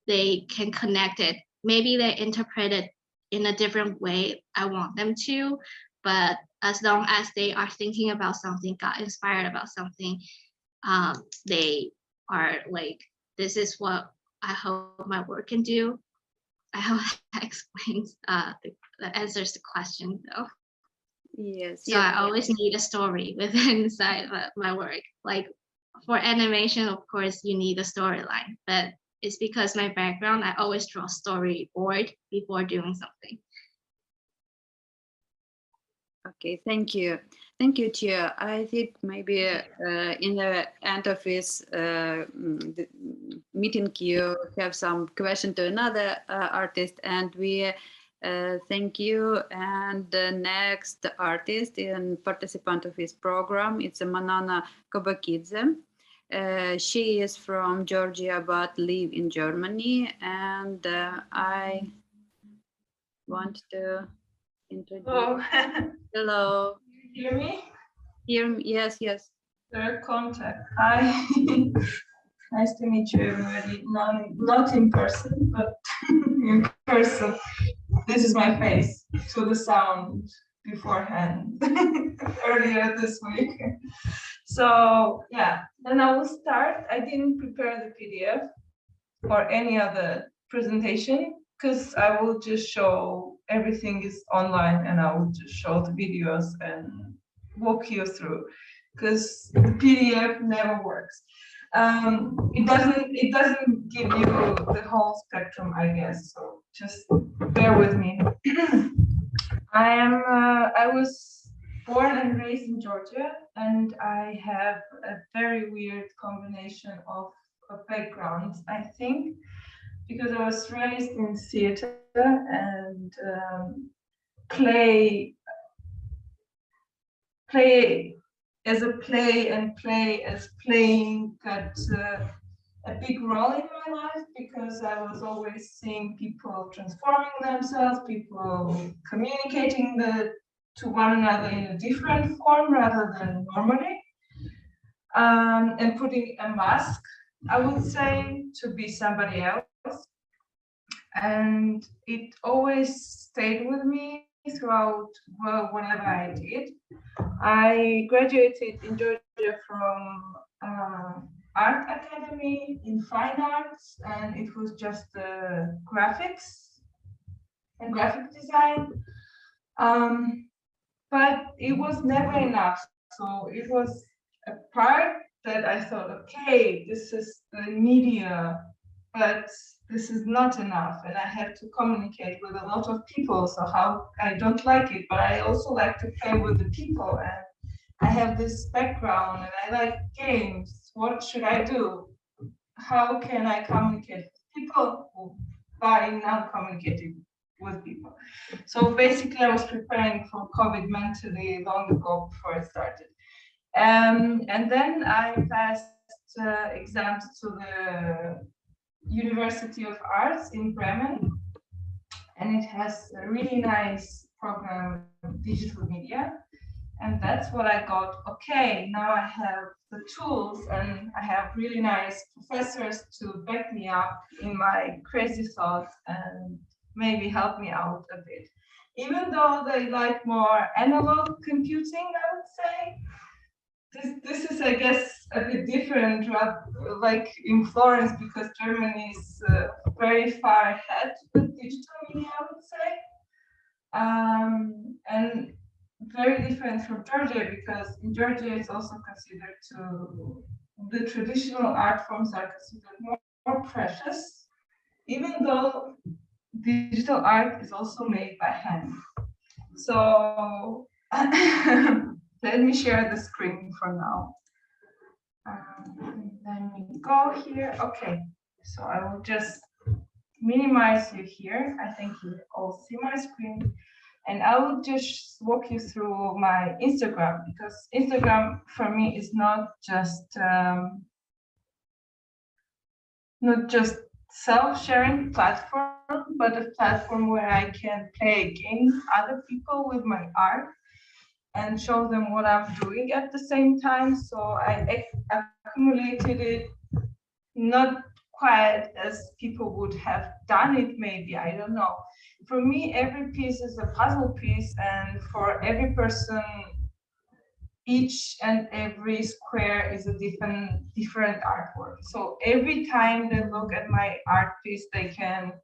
They can connect it. Maybe they interpret it in a different way I want them to, but as long as they are thinking about something, got inspired about something, they are like, this is what I hope my work can do. I hope that explains, that answers the question though. Yes. So I always need a story within inside my work. Like for animation, of course, you need a storyline, but it's because my background, I always draw storyboard before doing something. Okay, thank you. Thank you, Chia. I think maybe in the end of this the meeting, you have some question to another artist, and we thank you. And the next artist and participant of this program, it's a Manana Kobakhidze. She is from Georgia but live in Germany, and I want to introduce. Oh. Hello. You hear me? Hear me? Yes, yes. Third contact. Hi. Nice to meet you, everybody. Not in person, but in person. This is my face to the sound beforehand earlier this week. So yeah, then I will start. I didn't prepare the PDF or any other presentation because I will just show everything is online and I will just show the videos and walk you through because the PDF never works. It doesn't give you the whole spectrum, I guess. So just bear with me. I was born and raised in Georgia, and I have a very weird combination of backgrounds, I think, because I was raised in theater and play as a play and play as playing got a big role in my life because I was always seeing people transforming themselves, people communicating to one another in a different form rather than normally, and putting a mask, I would say, to be somebody else. And it always stayed with me throughout whatever I did. I graduated in Georgia from Art Academy in Fine Arts, and it was just graphics and graphic design. But it was never enough. So it was a part that I thought, okay, this is the media, but this is not enough, and I have to communicate with a lot of people. So how I don't like it, but I also like to play with the people, and I have this background and I like games. What should I do? How can I communicate with people by not communicating with people? So basically, I was preparing for COVID mentally long ago before it started. And then I passed exams to the University of Arts in Bremen, and it has a really nice program, digital media. And that's what I got. Okay, now I have the tools and I have really nice professors to back me up in my crazy thoughts and maybe help me out a bit. Even though they like more analog computing, I would say, this is, I guess, a bit different, like in Florence, because Germany is very far ahead with digital media, I would say. And very different from Georgia, because in Georgia it's also considered the traditional art forms are considered more precious, even though digital art is also made by hand. So let me share the screen for now. Let me go here. Okay, so I will just minimize you here. I think you all see my screen. And I will just walk you through my Instagram, because Instagram for me is not just self-sharing platform, but a platform where I can play games with other people with my art and show them what I'm doing at the same time. So I accumulated it, not quite as people would have done it, maybe, I don't know. For me, every piece is a puzzle piece, and for every person, each and every square is a different artwork. So every time they look at my art piece, they can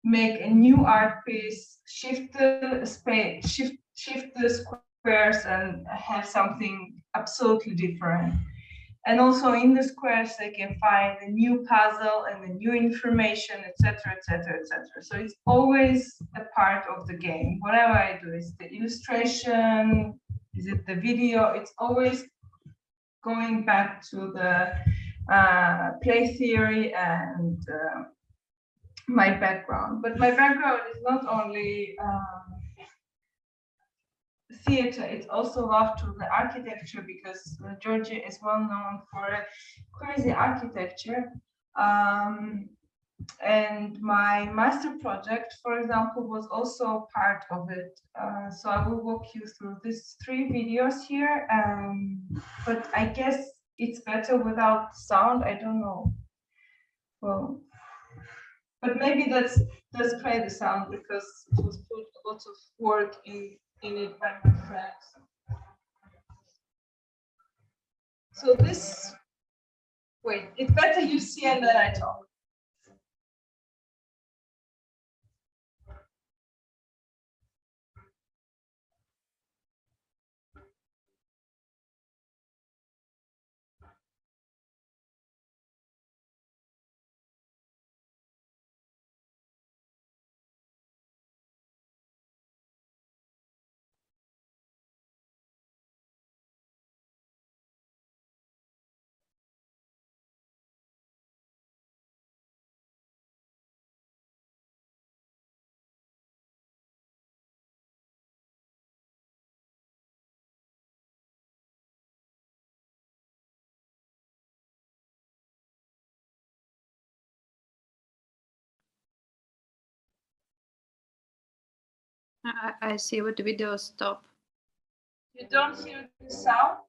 make a new art piece, shift the space, shift the squares, and have something absolutely different. And also in the squares, they can find a new puzzle and the new information, etc., etc., etc. So it's always a part of the game. Whatever I do, is the illustration, is it the video? It's always going back to the play theory and my background. But my background is not only theater, it's also love to the architecture, because Georgia is well known for a crazy architecture. And my master project, for example, was also part of it. So I will walk you through these 3 videos here, but I guess it's better without sound, I don't know. Well, but maybe let's play the sound, because it was put a lot of work in it by my friends. So this, wait, it's better you see and then I talk. I see what the video stop. You don't hear the sound?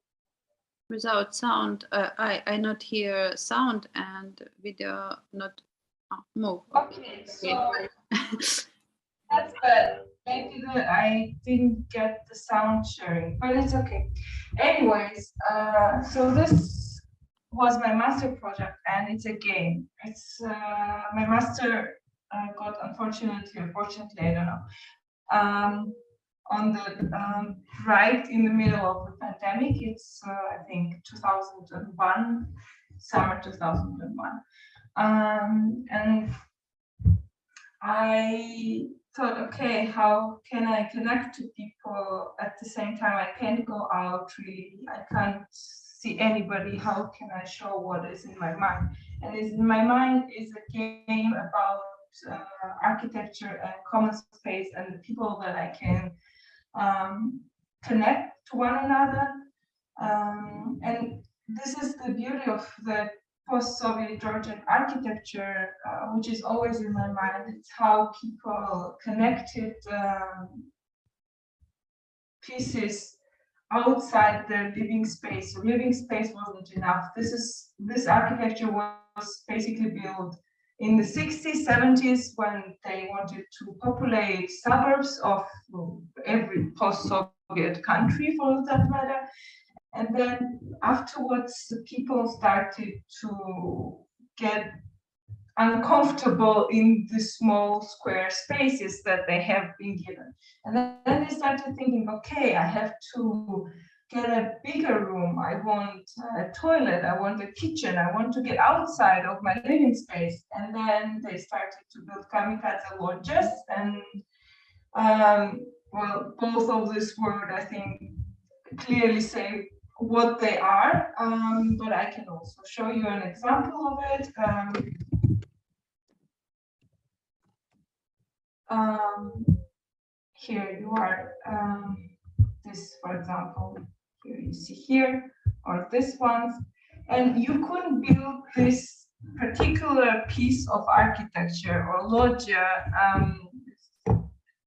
Without sound, I not hear sound and video not move. Okay, so that's bad. Maybe I didn't get the sound sharing, but it's okay. Anyways, so this was my master project, and it's a game. It's my master got, unfortunately or fortunately, I don't know, on the right in the middle of the pandemic. It's I think 2001, summer 2001, and I thought, okay, how can I connect to people at the same time? I can't go out really. I can't see anybody. How can I show what is in my mind? And is in my mind is a game about architecture and common space and the people that I can connect to one another. And this is the beauty of the post-Soviet Georgian architecture, which is always in my mind. It's how people connected pieces outside their living space. So living space wasn't enough. This architecture was basically built in the 60s, 70s, when they wanted to populate suburbs of every post-Soviet country, for that matter. And then afterwards, the people started to get uncomfortable in the small square spaces that they have been given. And then they started thinking, okay, I have to get a bigger room. I want a toilet, I want a kitchen, I want to get outside of my living space. And then they started to build kamikaze lodges. And well, both of this word, I think, clearly say what they are, but I can also show you an example of it. Here you are, this, for example, here you see here, or this one, and you couldn't build this particular piece of architecture or loggia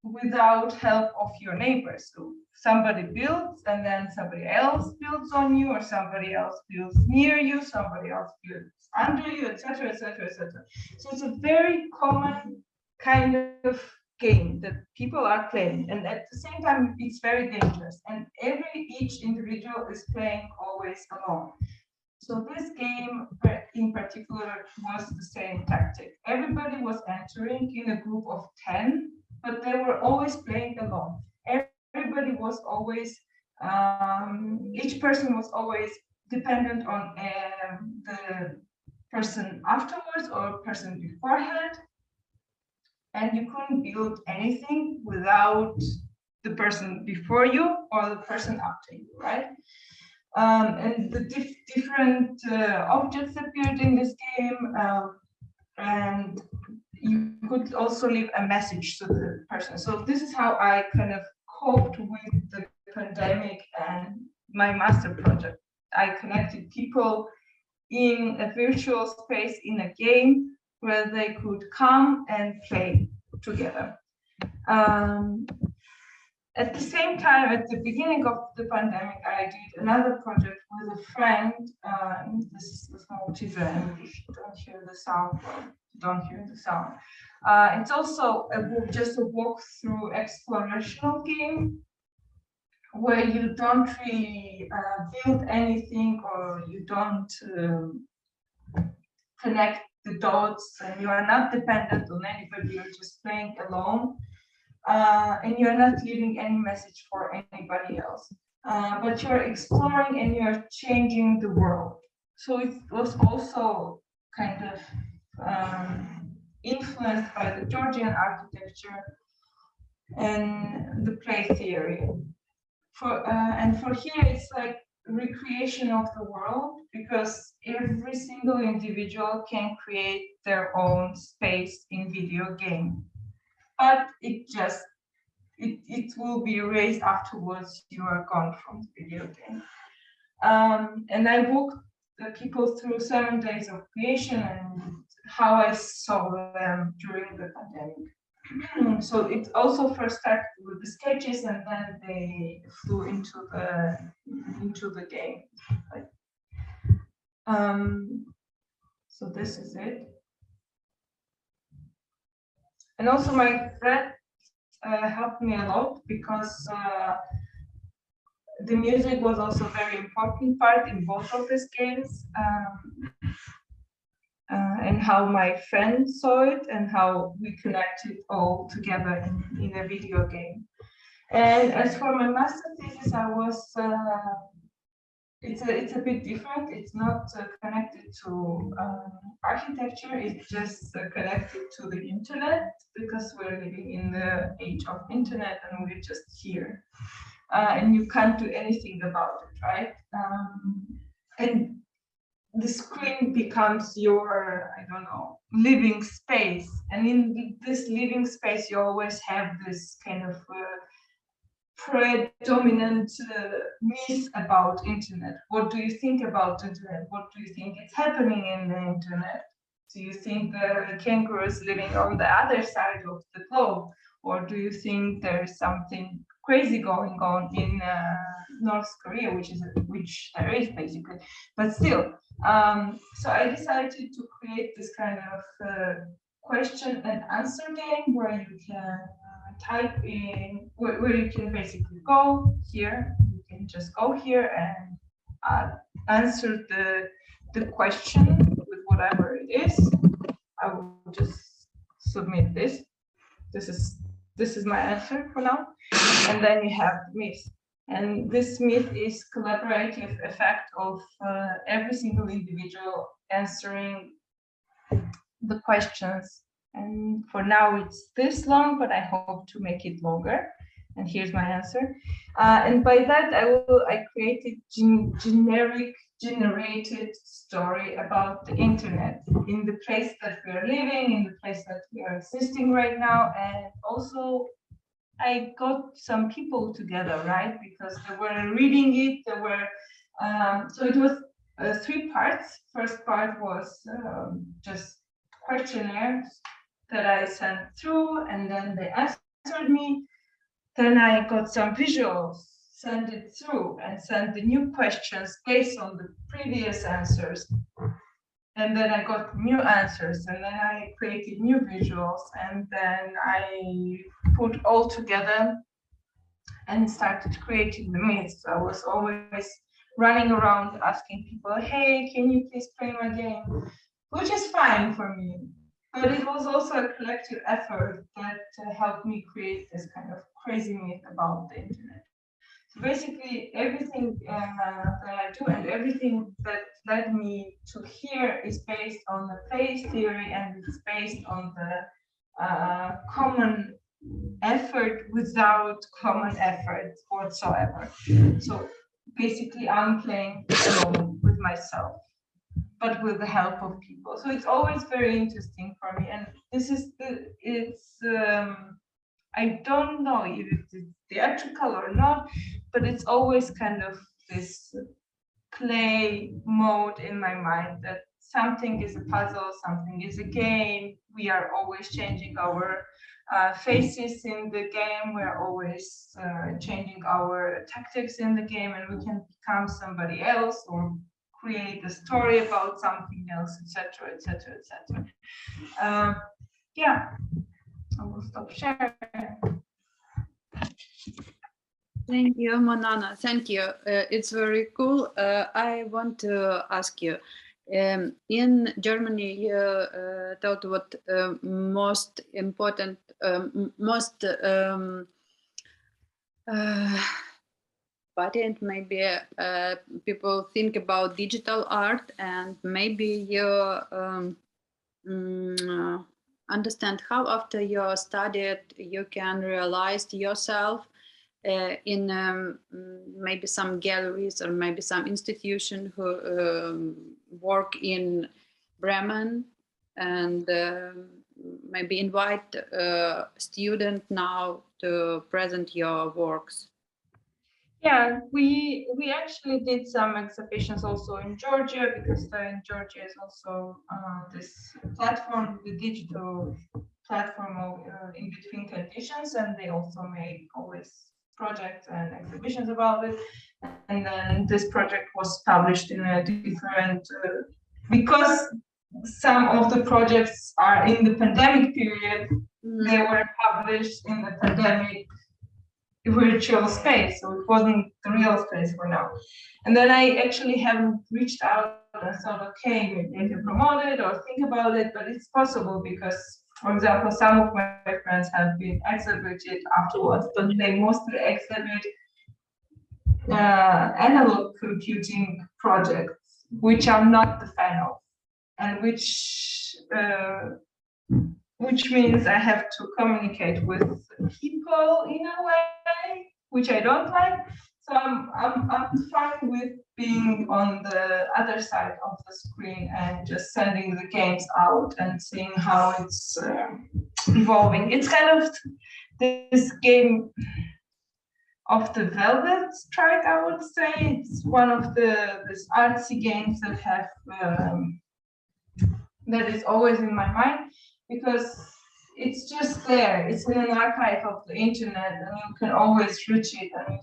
without help of your neighbors. So somebody builds and then somebody else builds on you, or somebody else builds near you, somebody else builds under you, etc., etc., etc. So it's a very common kind of game that people are playing, and at the same time it's very dangerous, and each individual is playing always alone. So this game in particular was the same tactic. Everybody was entering in a group of 10, but they were always playing alone. Everybody was always, each person was always dependent on the person afterwards or person beforehand. And you couldn't build anything without the person before you or the person after you, right? And the different objects appeared in this game, and you could also leave a message to the person. So this is how I kind of coped with the pandemic and my master project. I connected people in a virtual space in a game where they could come and play together. At the same time, at the beginning of the pandemic, I did another project with a friend. This is the small children. If you don't hear the sound, don't hear the sound. It's also just a walkthrough explorational game where you don't really build anything, or you don't connect the dots, and you are not dependent on anybody. You're just playing alone. And you're not leaving any message for anybody else, but you're exploring and you're changing the world. So it was also kind of influenced by the Georgian architecture and the play theory. And for here, it's like recreation of the world, because every single individual can create their own space in video game. But it will be erased afterwards. You are gone from the video game. And I walked the people through 7 days of creation and how I saw them during the pandemic. So it also first started with the sketches, and then they flew into the game. So this is it. And also my friend helped me a lot, because the music was also a very important part in both of these games, and how my friend saw it and how we connected all together in a video game. And as for my master thesis, I was it's a bit different. It's not connected to architecture. It's just connected to the internet, because we're living in the age of internet and we're just here, and you can't do anything about it, right? And the screen becomes your, I don't know, living space, and in this living space you always have this kind of predominant myth about internet. What do you think about internet? What do you think is happening in the internet? Do you think the kangaroo is living on the other side of the globe, or do you think there's something crazy going on in North Korea, which there is basically, but still. So I decided to create this kind of question and answer game where you can type in, where you can basically go here. You can just go here and answer the question with whatever it is. I will just submit this. This is my answer for now. And then you have myth. And this myth is collaborative effect of every single individual answering the questions. And for now it's this long, but I hope to make it longer. And here's my answer. And by that I created generated story about the internet in the place that we are living, in the place that we are existing right now. And also I got some people together, right? Because they were reading it, they were, so it was 3 parts. First part was just questionnaires that I sent through, and then they answered me. Then I got some visuals, sent it through, and sent the new questions based on the previous answers. And then I got new answers, and then I created new visuals, and then I put all together and started creating the myths. I was always running around asking people, hey, can you please play my game? Which is fine for me. But it was also a collective effort that helped me create this kind of crazy myth about the internet. So basically, everything that I do and everything that led me to here is based on the place theory, and it's based on the common effort without common effort whatsoever. So basically, I'm playing alone with myself, but with the help of people. So it's always very interesting for me. And this is I don't know if it's theatrical or not, but it's always kind of this play mode in my mind that something is a puzzle, something is a game. We are always changing our faces in the game. We're always changing our tactics in the game, and we can become somebody else or create a story about something else, etc., etc., etc. Yeah, I will stop sharing. Thank you, Manana. Thank you. It's very cool. I want to ask you, in Germany, you thought what most important, patent, maybe people think about digital art, and maybe you understand how after you studied you can realize yourself in maybe some galleries or maybe some institution who work in Bremen, and maybe invite student now to present your works. Yeah, we actually did some exhibitions also in Georgia, because in Georgia is also this platform, the digital platform of in between conditions, and they also make always projects and exhibitions about it. And then this project was published in a different, because some of the projects are in the pandemic period, they were published in the pandemic virtual space, so it wasn't the real space for now. And then I actually haven't reached out and thought, okay, maybe I can promote it or think about it, but it's possible because, for example, some of my friends have been exhibited afterwards, but they mostly exhibit analog computing projects, which I'm not the fan of, and which means I have to communicate with people in a way which I don't like. So I'm fine with being on the other side of the screen and just sending the games out and seeing how it's evolving. It's kind of this game of the Velvet Strike, I would say. It's one of these artsy games that have that is always in my mind, because it's just there. It's in an archive of the internet, and you can always reach it, and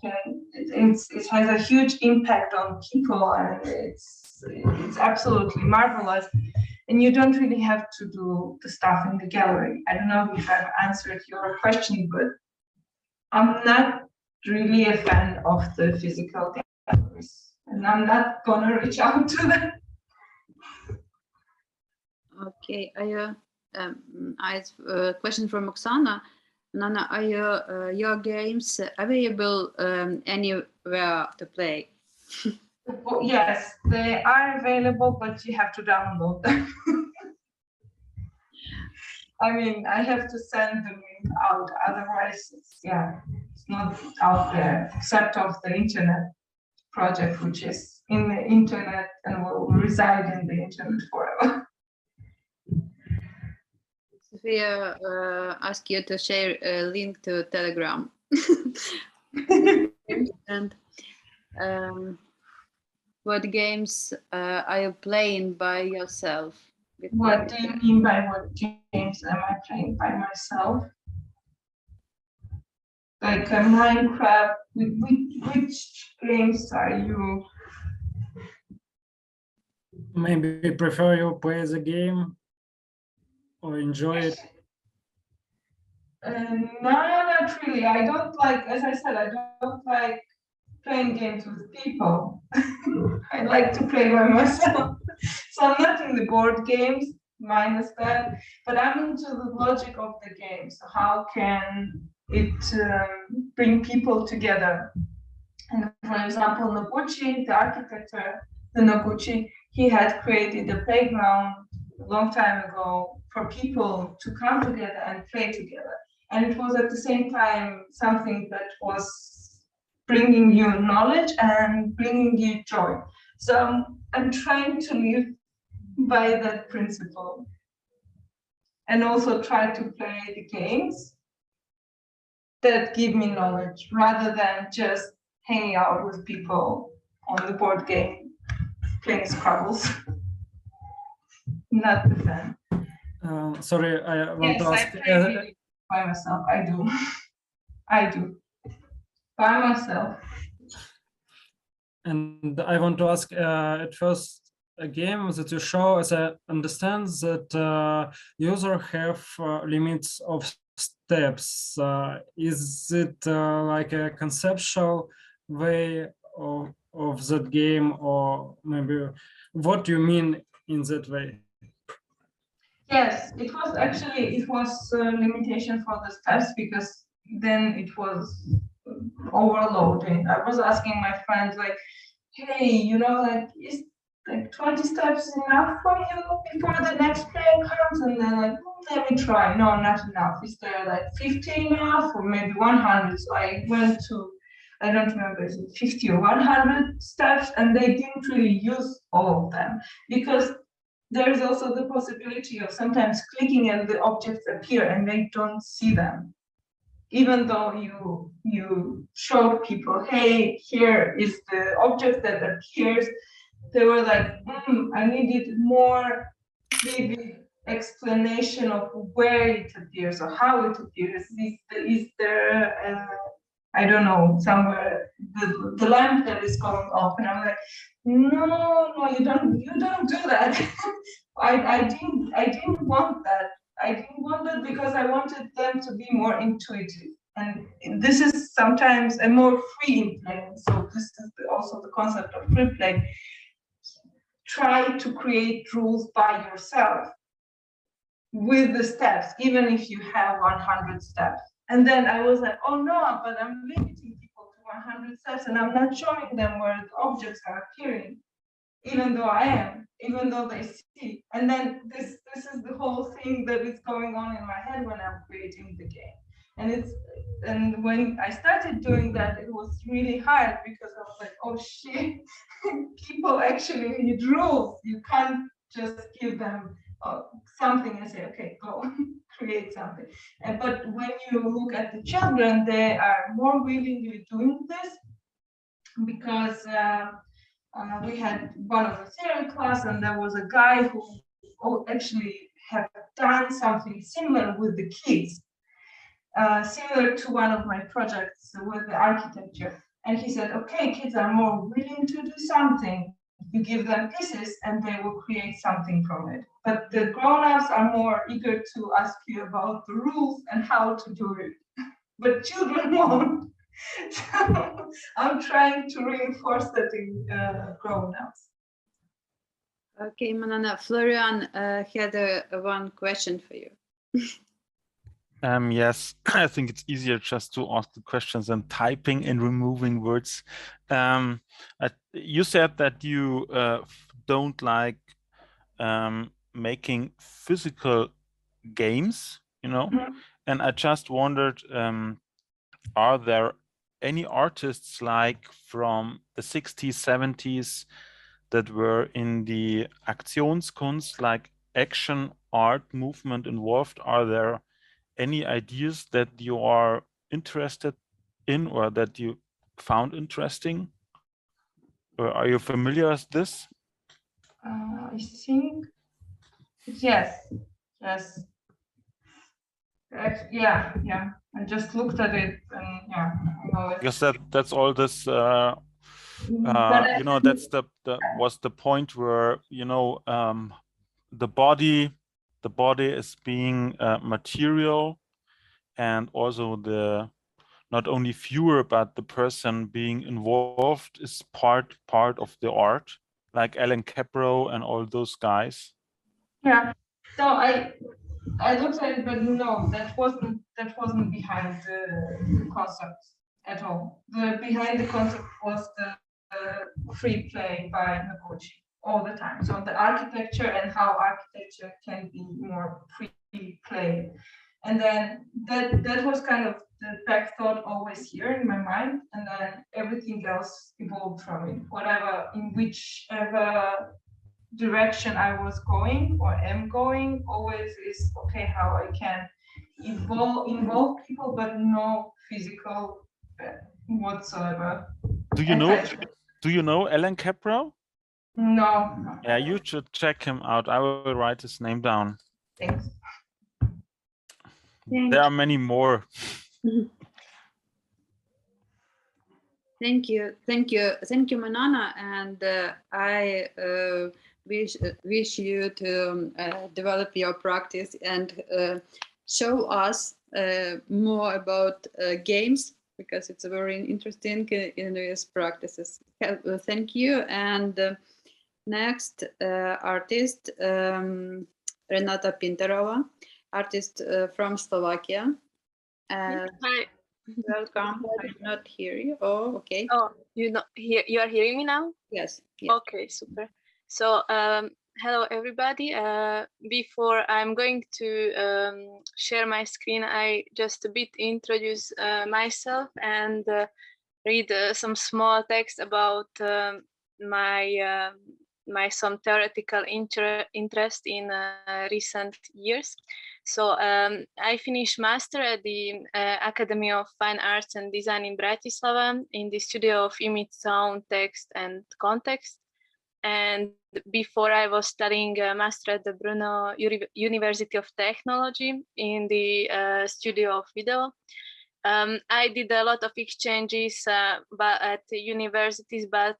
it has a huge impact on people, and it's absolutely marvelous. And you don't really have to do the stuff in the gallery. I don't know if I've answered your question, but I'm not really a fan of the physical galleries, and I'm not gonna reach out to them. Okay, I have a question from Oksana. Nana, are your games available anywhere to play? Yes, they are available, but you have to download them. I mean, I have to send them out, otherwise it's not out there, except of the internet project, which is in the internet and will reside in the internet forever. Sofia asked you to share a link to Telegram. And what games are you playing by yourself? What do you mean by what games am I playing by myself? Like Minecraft, which games are you? Maybe prefer you play the game or enjoy it? No, not really. I don't like, as I said, I don't like playing games with people. I like to play by myself. So I'm not in the board games, minus that, but I'm into the logic of the game. So how can it bring people together? And for example, Noguchi, the architect, the Noguchi, he had created a playground a long time ago for people to come together and play together. And it was at the same time something that was bringing you knowledge and bringing you joy. So I'm trying to live by that principle, and also try to play the games that give me knowledge, rather than just hanging out with people on the board game, playing Scrabbles. Not the fan. Sorry, I want to ask. I play really by myself. I do. I do. By myself. And I want to ask at first, a game that you show, as I understand, that user have limits of steps. Is it like a conceptual way of that game, or maybe what do you mean in that way? Yes, it was a limitation for the steps, because then it was overloading. I was asking my friends, like, hey, is like 20 steps enough for you before the next player comes? And they're like, let me try. No, not enough. Is there like 50 enough, or maybe 100? So I went to, I don't remember, is it 50 or 100 steps, and they didn't really use all of them, because there is also the possibility of sometimes clicking and the objects appear and they don't see them. Even though you show people, hey, here is the object that appears, they were like, I needed more vivid explanation of where it appears or how it appears. Is there, I don't know, somewhere the lamp that is going off? And I'm like, no, you don't do that. I didn't want that. I didn't want that because I wanted them to be more intuitive. And this is sometimes a more free play. So this is also the concept of free play. Try to create rules by yourself with the steps, even if you have 100 steps. And then I was like, oh no, but I'm limiting people to 100 steps, and I'm not showing them where the objects are appearing, even though I am, even though they see. And then this is the whole thing that is going on in my head when I'm creating the game. And when I started doing that, it was really hard because I was like, oh shit, people actually need rules. You can't just give them something and say, okay, go create something. But when you look at the children, they are more willingly doing this because we had one of the theory class, and there was a guy who actually had done something similar with the kids. Similar to one of my projects with the architecture. And he said, okay, kids are more willing to do something. You give them pieces and they will create something from it. But the grown-ups are more eager to ask you about the rules and how to do it. But children won't. So I'm trying to reinforce that in grown-ups. Okay, Manana, Florian had one question for you. Yes, I think it's easier just to ask the questions than typing and removing words. You said that you don't like making physical games, you know, and I just wondered, are there any artists like from the 60s, 70s that were in the Aktionskunst, like action art movement involved? Are there any ideas that you are interested in or that you found interesting? Or are you familiar with this? I think yes. Yeah. I just looked at it, and yeah, I know it. Because that's all this. You know, that's was the point where, you know, the body is being material, and also the not only viewer but the person being involved is part of the art, like Alan Capro and all those guys. Yeah. So I looked at it, but no, that wasn't behind the concept at all. The behind the concept was the free play by Noguchi all the time. So the architecture and how architecture can be more free play. And then that was kind of the back thought always here in my mind. And then everything else evolved from it. Whatever, in whichever direction I was going or am going, always is okay, how I can involve people, but no physical whatsoever. Do you know Alan Capro? No. Yeah, you should check him out. I will write his name down. Thanks. There are many more. Thank you, Manana, and I wish you to develop your practice and show us more about games, because it's very interesting in these practices. Thank you. And next artist, Renata Pinterova, artist from Slovakia. Hi. Welcome. I did not hear you. Oh, okay. Oh, you are hearing me now? Yes. Okay, super. So hello everybody. Before I'm going to share my screen, I just a bit introduce myself and read some small text about my some theoretical interest in recent years. So I finished master at the Academy of Fine Arts and Design in Bratislava in the studio of image, sound, text, and context. And before I was studying master at the Brno University of Technology in the studio of video. I did a lot of exchanges but at the universities, but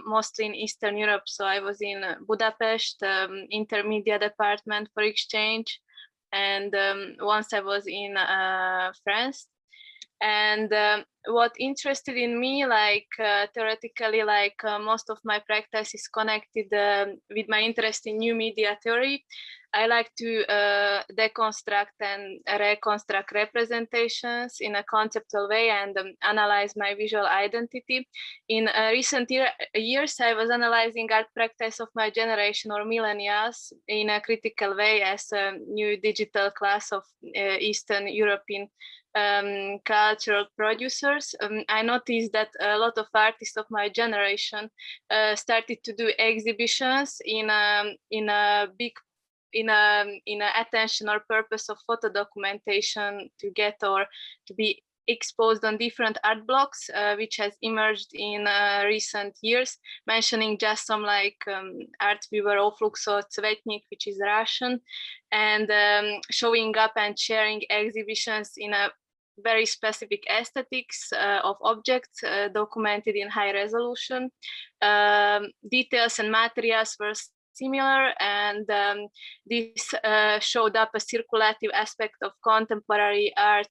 mostly in Eastern Europe. So I was in Budapest, intermedia department for exchange. And once I was in France. And what interested in me, like theoretically, like most of my practice is connected with my interest in new media theory. I like to deconstruct and reconstruct representations in a conceptual way and analyze my visual identity. In recent years, I was analyzing art practice of my generation or millennials in a critical way as a new digital class of Eastern European cultural producers. I noticed that a lot of artists of my generation started to do exhibitions in a attention or purpose of photo documentation to get or to be exposed on different art blocks, which has emerged in recent years, mentioning just some like art viewer Ofluxo Cvetnik, which is Russian, and showing up and sharing exhibitions in a very specific aesthetics of objects documented in high resolution. Details and materials were similar, and this showed up a circulative aspect of contemporary art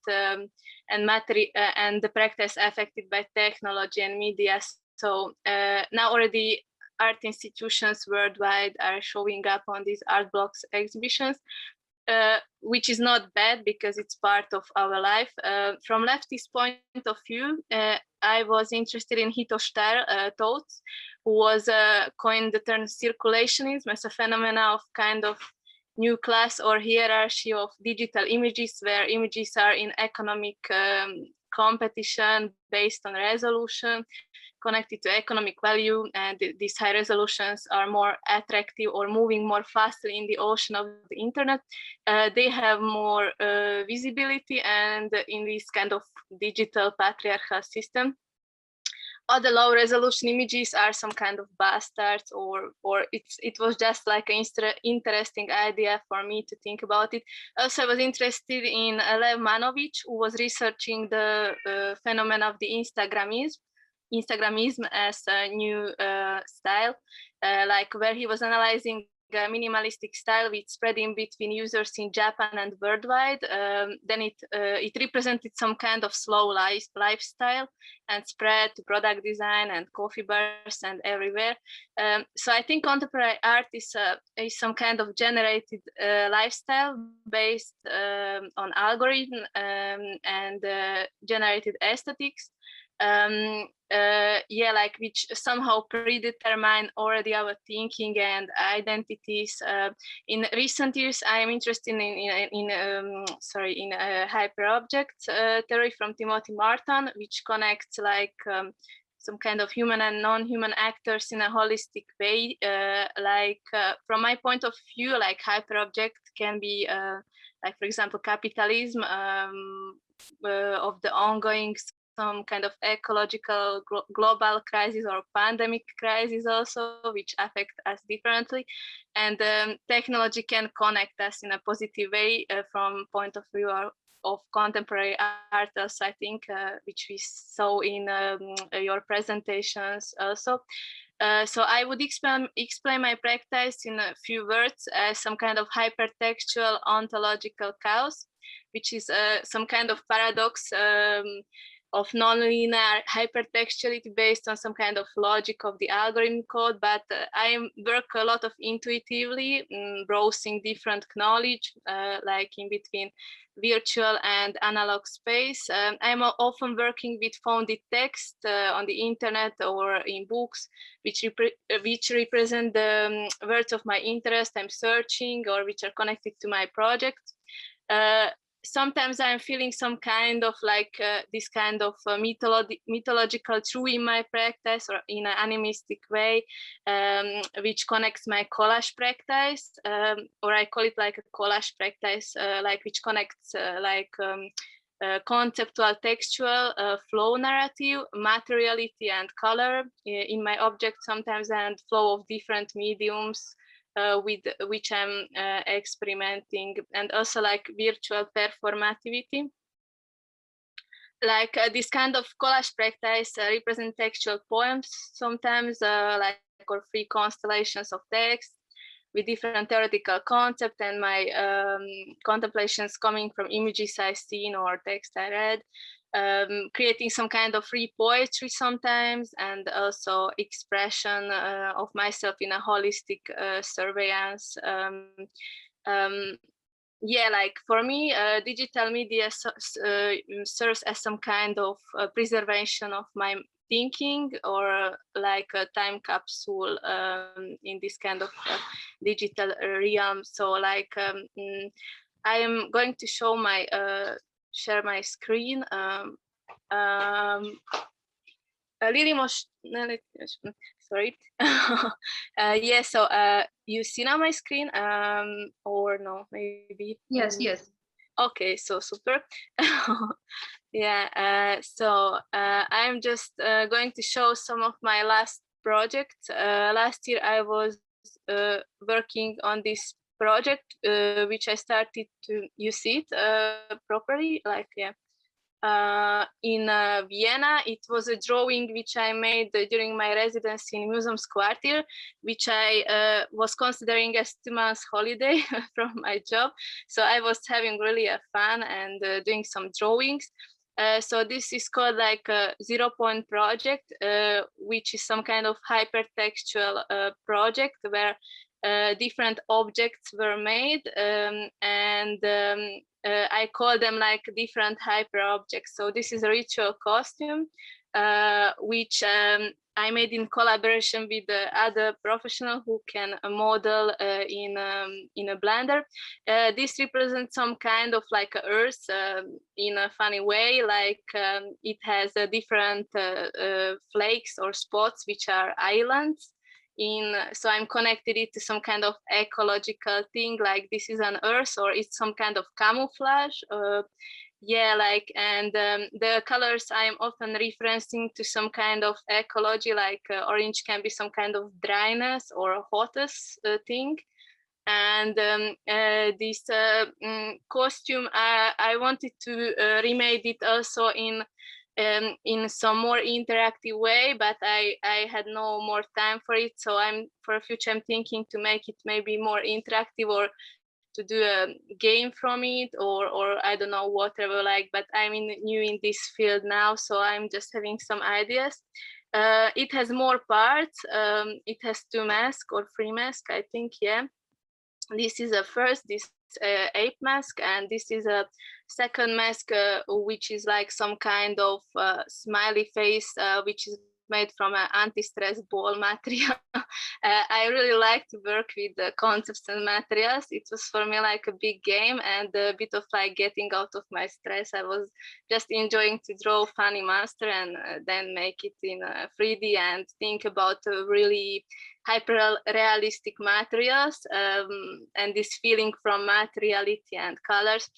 and the practice affected by technology and media. So now already art institutions worldwide are showing up on these art blocks exhibitions, which is not bad because it's part of our life. From leftist point of view, I was interested in Hito thoughts, who was coined the term circulationism as a phenomena of kind of new class or hierarchy of digital images, where images are in economic competition based on resolution, connected to economic value, and these high resolutions are more attractive or moving more fastly in the ocean of the internet. They have more visibility, and in this kind of digital patriarchal system, other low resolution images are some kind of bastards, or it was just like an interesting idea for me to think about it. Also, I was interested in Lev Manovic, who was researching the phenomenon of the Instagramism as a new style, like where he was analyzing a minimalistic style with spreading between users in Japan and worldwide. Then it represented some kind of slow lifestyle and spread to product design and coffee bars and everywhere. So I think contemporary art is some kind of generated lifestyle based on algorithm and generated aesthetics. Like which somehow predetermine already our thinking and identities. In recent years, I am interested in hyperobject theory from Timothy Martin, which connects like some kind of human and non-human actors in a holistic way. From my point of view, like hyperobject can be like, for example, capitalism of the ongoing some kind of ecological global crisis or pandemic crisis also, which affect us differently. And technology can connect us in a positive way from point of view of contemporary art also, I think, which we saw in your presentations also. So I would explain my practice in a few words as some kind of hypertextual ontological chaos, which is some kind of paradox of nonlinear hypertextuality based on some kind of logic of the algorithm code, but I work a lot of intuitively, browsing different knowledge, like in between virtual and analog space. I'm often working with founded text on the internet or in books, which represent the words of my interest I'm searching or which are connected to my project. Sometimes I'm feeling some kind of like this kind of mythological truth in my practice or in an animistic way, which connects my collage practice, or I call it like a collage practice, like which connects conceptual, textual, flow narrative, materiality and color in my object sometimes, and flow of different mediums with which I'm experimenting, and also like virtual performativity. Like this kind of collage practice represent textual poems sometimes, like or free constellations of text with different theoretical concepts, and my contemplations coming from images I've seen or text I read. Creating some kind of free poetry sometimes, and also expression of myself in a holistic surveillance. yeah, like for me, digital media serves as some kind of preservation of my thinking, or like a time capsule in this kind of digital realm. So like I am going to show my share my screen. Lily sorry. Yeah, so you see now my screen, or no, maybe? Yes, yes. Okay, so super. Yeah, so I'm just going to show some of my last projects. Last year I was working on this project, which I started to, you see it properly, like, yeah. In Vienna, it was a drawing which I made during my residency in Museums Quartier, which I was considering as 2 months holiday from my job. So I was having really a fun and doing some drawings. So this is called like a 0 point project, which is some kind of hypertextual project where different objects were made, and I call them like different hyper objects. So this is a ritual costume, which I made in collaboration with the other professional who can model in a blender. This represents some kind of like a earth in a funny way, like it has different flakes or spots, which are islands. So I'm connected it to some kind of ecological thing, like this is an earth, or it's some kind of camouflage. Yeah, like, and the colors I'm often referencing to some kind of ecology, like orange can be some kind of dryness or hottest thing. And this costume, I wanted to remake it also in some more interactive way, but I had no more time for it. So for future I'm thinking to make it maybe more interactive, or to do a game from it, or I don't know, whatever, like, but I'm new in this field now, so I'm just having some ideas. It has more parts. It has 2 masks or 3 masks, I think, yeah. This is a first, this ape mask, and this is a second mask, which is like some kind of smiley face, which is made from an anti-stress ball material. I really like to work with the concepts and materials. It was for me like a big game and a bit of like getting out of my stress. I was just enjoying to draw funny monster and then make it in 3D and think about really hyper realistic materials, and this feeling from materiality and colors.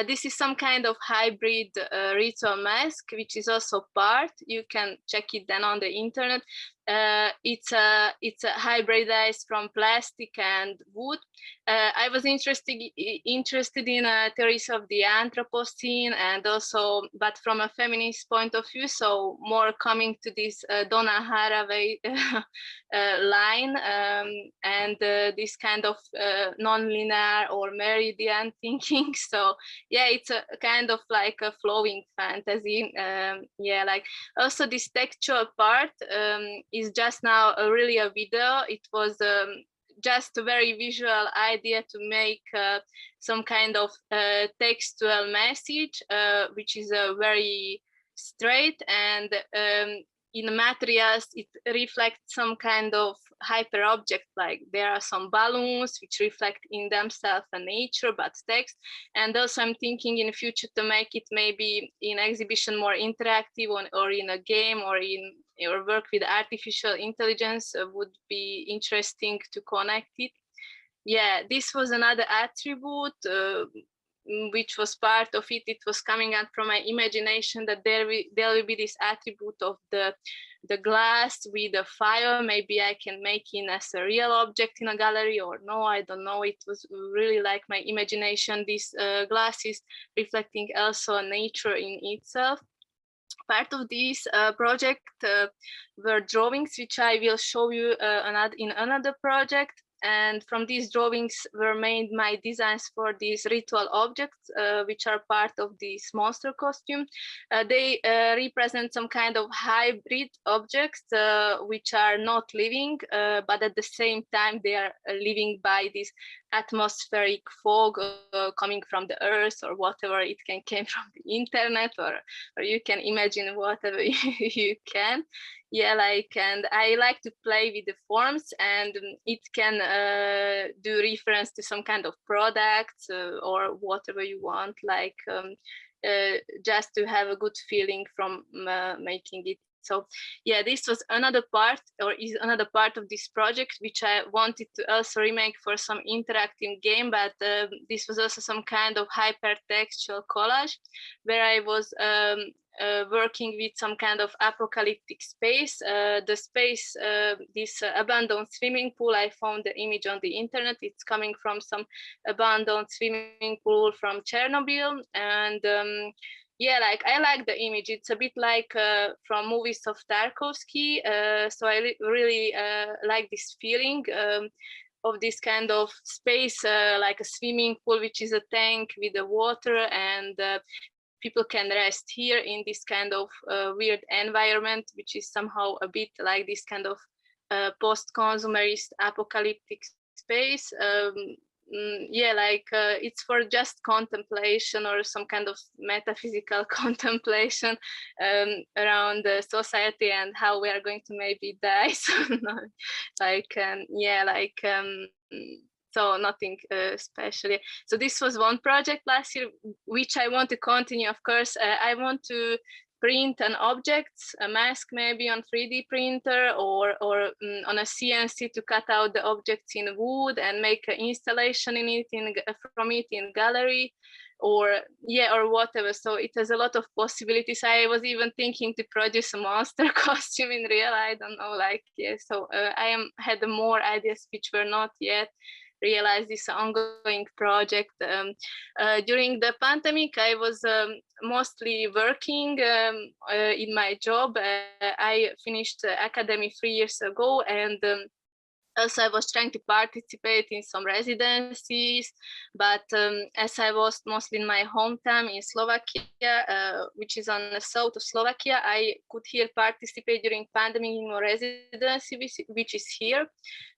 This is some kind of hybrid ritual mask, which is also part. You can check it then on the internet. It's a hybridized from plastic and wood. I was interested in theories of the Anthropocene, and also, but from a feminist point of view, so more coming to this Donna Haraway line, and this kind of non-linear or meridian thinking. So yeah, it's a kind of like a flowing fantasy. Yeah, like also this textual part is just now really a video. It was just a very visual idea to make some kind of textual message, which is very straight, and in materials it reflects some kind of hyper object, like there are some balloons which reflect in themselves a nature but text. And also I'm thinking in the future to make it maybe in exhibition more interactive, or in a game, or work with artificial intelligence would be interesting to connect it. Yeah, this was another attribute which was part of it. It was coming out from my imagination that there will be this attribute of the glass with a fire. Maybe I can make it as a real object in a gallery, or no, I don't know. It was really like my imagination. This glass is reflecting also nature in itself. Part of this project were drawings, which I will show you in another project. and from these drawings were made my designs for these ritual objects, which are part of this monster costume. They represent some kind of hybrid objects, which are not living, but at the same time they are living by this atmospheric fog coming from the earth or whatever. It can come from the internet, or you can imagine whatever you can. Yeah, like, and I like to play with the forms, and it can do reference to some kind of product or whatever you want, like just to have a good feeling from making it. So yeah, this was another part, or is another part of this project, which I wanted to also remake for some interactive game, but this was also some kind of hypertextual collage, where I was working with some kind of apocalyptic space. The space, this abandoned swimming pool, I found the image on the internet. It's coming from some abandoned swimming pool from Chernobyl, and yeah, like I like the image. It's a bit like from movies of Tarkovsky. So I really like this feeling of this kind of space, like a swimming pool, which is a tank with the water, and people can rest here in this kind of weird environment, which is somehow a bit like this kind of post-consumerist apocalyptic space. Yeah, like it's for just contemplation or some kind of metaphysical contemplation around the society and how we are going to maybe die. So like yeah, like so nothing especially. So this was one project last year, which I want to continue. Of course, I want to print an object, a mask maybe on 3D printer, or on a CNC to cut out the objects in wood and make an installation in it from it in gallery, or yeah, or whatever. So it has a lot of possibilities. I was even thinking to produce a monster costume in real. I don't know, like yeah. So I had more ideas which were not yet realize this ongoing project. During the pandemic, I was mostly working in my job. I finished academy 3 years ago, and also I was trying to participate in some residencies, but as I was mostly in my hometown in Slovakia, which is on the south of Slovakia, I could here participate during pandemic in a residency, which is here.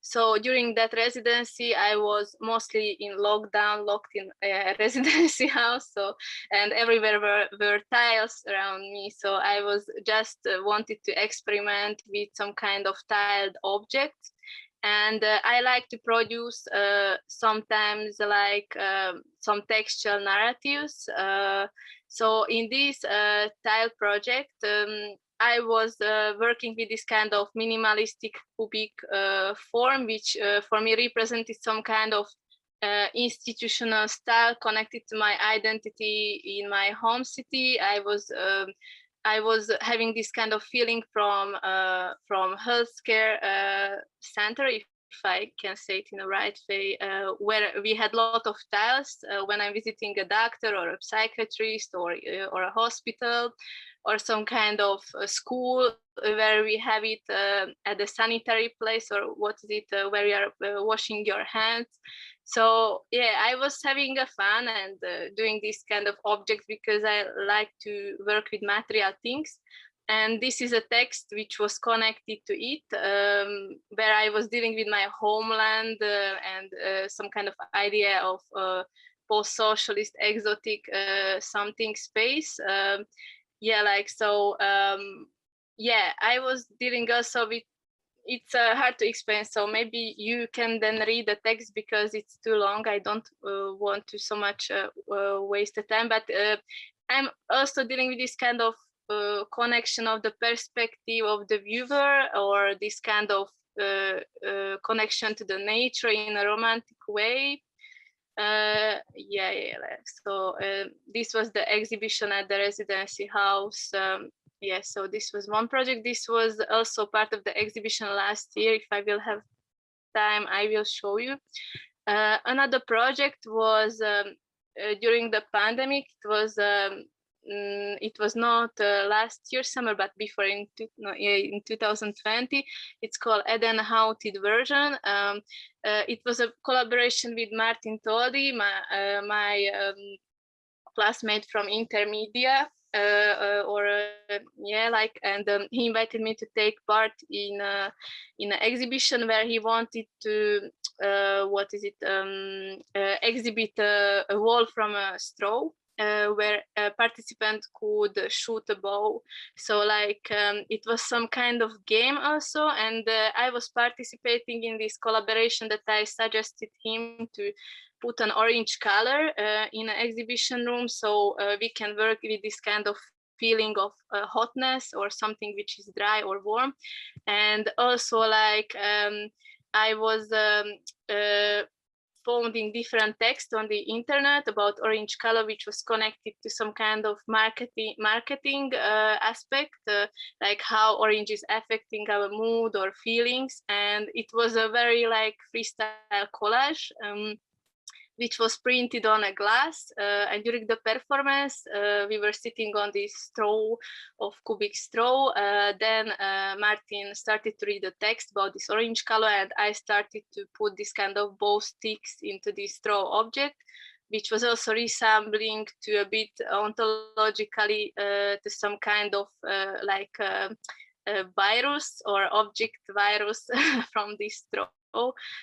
So during that residency, I was mostly in lockdown, locked in a residency house. So, and everywhere were tiles around me. So I was just wanted to experiment with some kind of tiled objects. And I like to produce sometimes like some textual narratives. So in this tile project, I was working with this kind of minimalistic cubic form, which for me represented some kind of institutional style connected to my identity in my home city. I was having this kind of feeling from healthcare center, if I can say it in the right way, where we had a lot of tiles when I'm visiting a doctor or a psychiatrist or a hospital or some kind of school where we have it at the sanitary place, or what is it, where you are washing your hands. So yeah, I was having a fun and doing this kind of objects because I like to work with material things. And this is a text which was connected to it, where I was dealing with my homeland and some kind of idea of post-socialist exotic something space. Yeah, like so. Yeah, I was dealing also with. It's hard to explain, so maybe you can then read the text because it's too long. I don't want to so much waste the time, but I'm also dealing with this kind of connection of the perspective of the viewer, or this kind of connection to the nature in a romantic way. Yeah. So this was the exhibition at the residency house. Yeah, so this was one project. This was also part of the exhibition last year. If I will have time, I will show you. Another project was during the pandemic. It was it was not last year summer, but before in 2020. It's called Edenhouted version. It was a collaboration with Martin Toldi, my classmate from Intermedia. And he invited me to take part in an exhibition where he wanted to exhibit a wall from a straw, where a participant could shoot a bow. So it was some kind of game also, and I was participating in this collaboration that I suggested him to put an orange color in an exhibition room, so we can work with this kind of feeling of hotness or something which is dry or warm. And also I was finding different text on the internet about orange color, which was connected to some kind of marketing aspect, like how orange is affecting our mood or feelings. And it was a very freestyle collage, which was printed on a glass. And during the performance, we were sitting on this straw of cubic straw. Then Martin started to read the text about this orange color, and I started to put this kind of bow sticks into this straw object, which was also resembling to a bit ontologically to some kind of virus or object virus from this straw.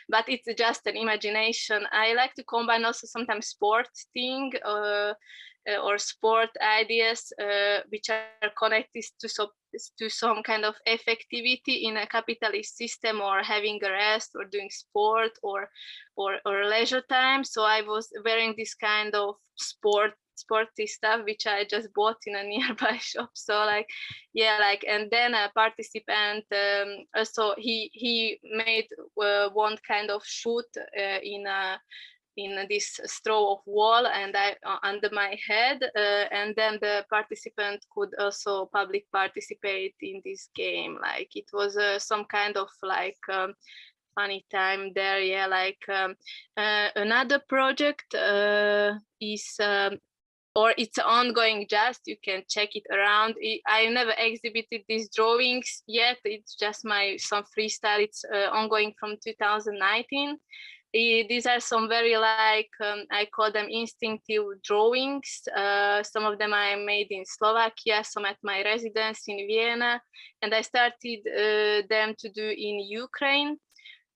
But it's just an imagination. I like to combine also sometimes sport thing or sport ideas which are connected to some kind of effectivity in a capitalist system, or having a rest, or doing sport, or leisure time. So I was wearing this kind of sporty stuff which I just bought in a nearby shop. So and then a participant also he made one kind of shoot in this straw of wall, and I under my head, and then the participant could also public participate in this game. It was some kind of funny time there. Another project is or it's ongoing, just you can check it around. I never exhibited these drawings yet. It's just some freestyle. It's ongoing from 2019. These are some very I call them instinctive drawings. Some of them I made in Slovakia, some at my residence in Vienna, and I started them to do in Ukraine.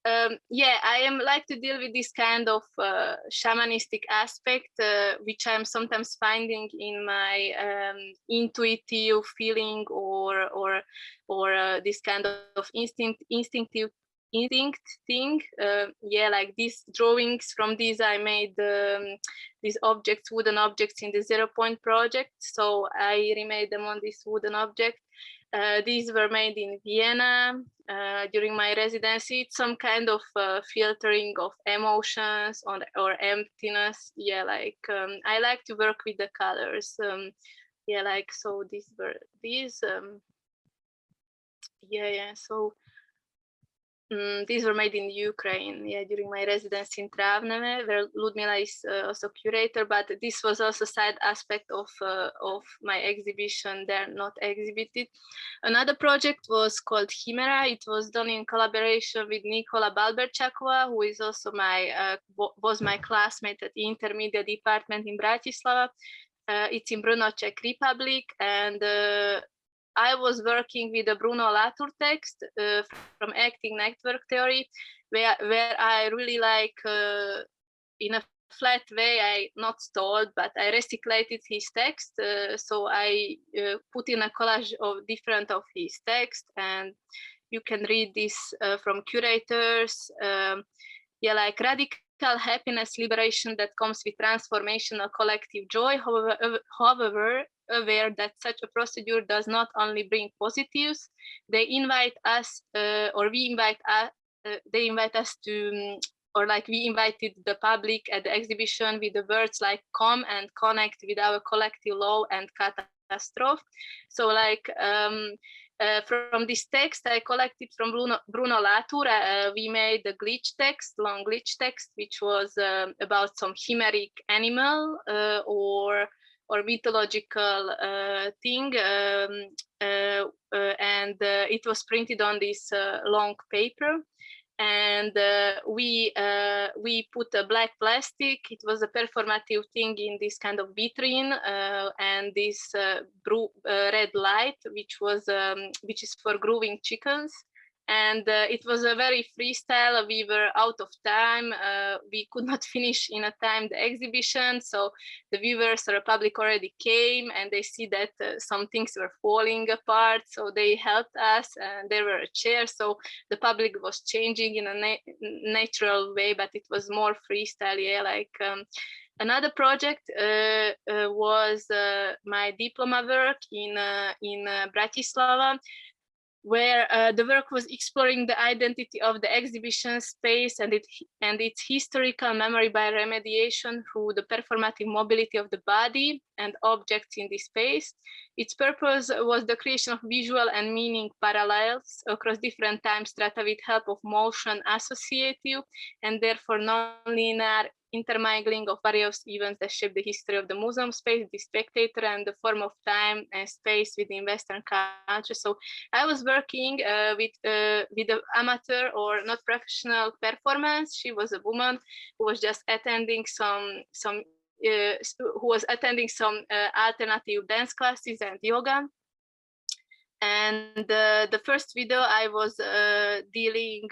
I am to deal with this kind of shamanistic aspect, which I'm sometimes finding in my intuitive feeling or this kind of instinctive thing. These drawings, from these I made these objects, wooden objects, in the 0 Point project. So I remade them on this wooden object. These were made in Vienna during my residency. It's some kind of filtering of emotions or emptiness. I like to work with the colors. So these were these. So these were made in Ukraine, during my residence in Travneve, where Ludmila is also curator. But this was also side aspect of my exhibition. They're not exhibited. Another project was called Chimera. It was done in collaboration with Nikola Balberčáková, who is also was my classmate at the Intermedia department in Bratislava. It's in Brno, Czech Republic, and I was working with the Bruno Latour text from Acting Network Theory, where I really in a flat way, I not stole, but I recycled his text. So I put in a collage of different of his text, and you can read this from curators. Radical happiness, liberation that comes with transformational collective joy. However, aware that such a procedure does not only bring positives, they invite us, we invited the public at the exhibition with the words like "come and connect with our collective law and catastrophe." So from this text I collected from Bruno Latour, we made a long glitch text, which was about some chimeric animal or or mythological thing, and it was printed on this long paper. And we put a black plastic. It was a performative thing in this kind of vitrine, and this red light, which is for grooving chickens. And it was a very freestyle. We were out of time. We could not finish in a time the exhibition. So the viewers or the public already came, and they see that some things were falling apart. So they helped us, and there were chairs. So the public was changing in a natural way, but it was more freestyle. Yeah, like another project was my diploma work in Bratislava, where the work was exploring the identity of the exhibition space and its historical memory by remediation through the performative mobility of the body and objects in this space. Its purpose was the creation of visual and meaning parallels across different time strata with help of motion associative and therefore non-linear intermingling of various events that shape the history of the museum space, the spectator, and the form of time and space within Western culture. So I was working with an amateur or not professional performance. She was a woman who was just attending some alternative dance classes and yoga. And the first video I was dealing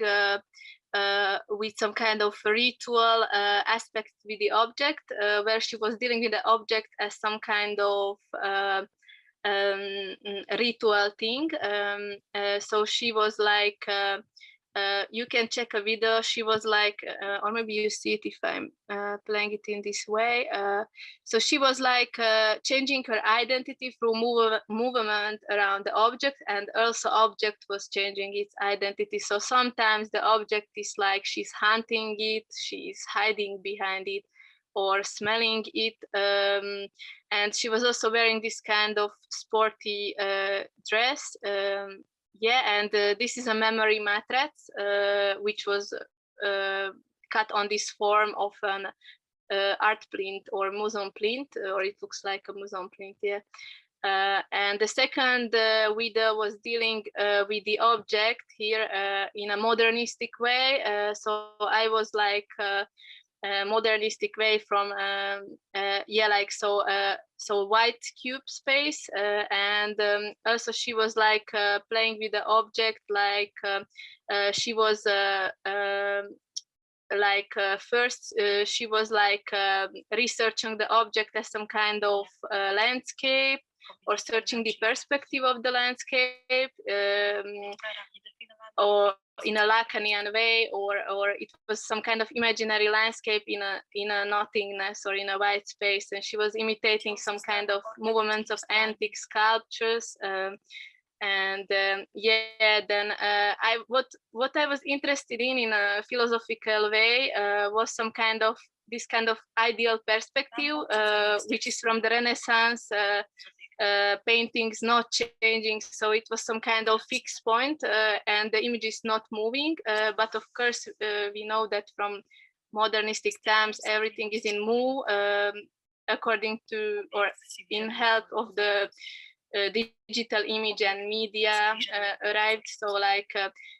with some kind of ritual aspect with the object, where she was dealing with the object as some kind of ritual thing. So she was like, you can check a video. She was like, or maybe you see it if I'm playing it in this way. So she was like changing her identity through movement around the object, and also object was changing its identity. So sometimes the object is like she's hunting it, she's hiding behind it, or smelling it. And she was also wearing this kind of sporty dress. Yeah, and this is a memory matrix, which was cut on this form of an art print or museum print, or it looks like a museum print, yeah. And the second video was dealing with the object here in a modernistic way. So I was like modernistic way from yeah, like so white cube space, and also she was like playing with the object, like she was first she was like researching the object as some kind of landscape, or searching the perspective of the landscape, or in a Lacanian way, or it was some kind of imaginary landscape in a nothingness or in a white space, and she was imitating some kind of movements of antique sculptures. And yeah, then what I was interested in a philosophical way was some kind of this kind of ideal perspective, which is from the Renaissance. Paintings not changing, so it was some kind of fixed point, and the image is not moving, but of course we know that from modernistic times everything is in move, according to or in help of the digital image and media arrived. So like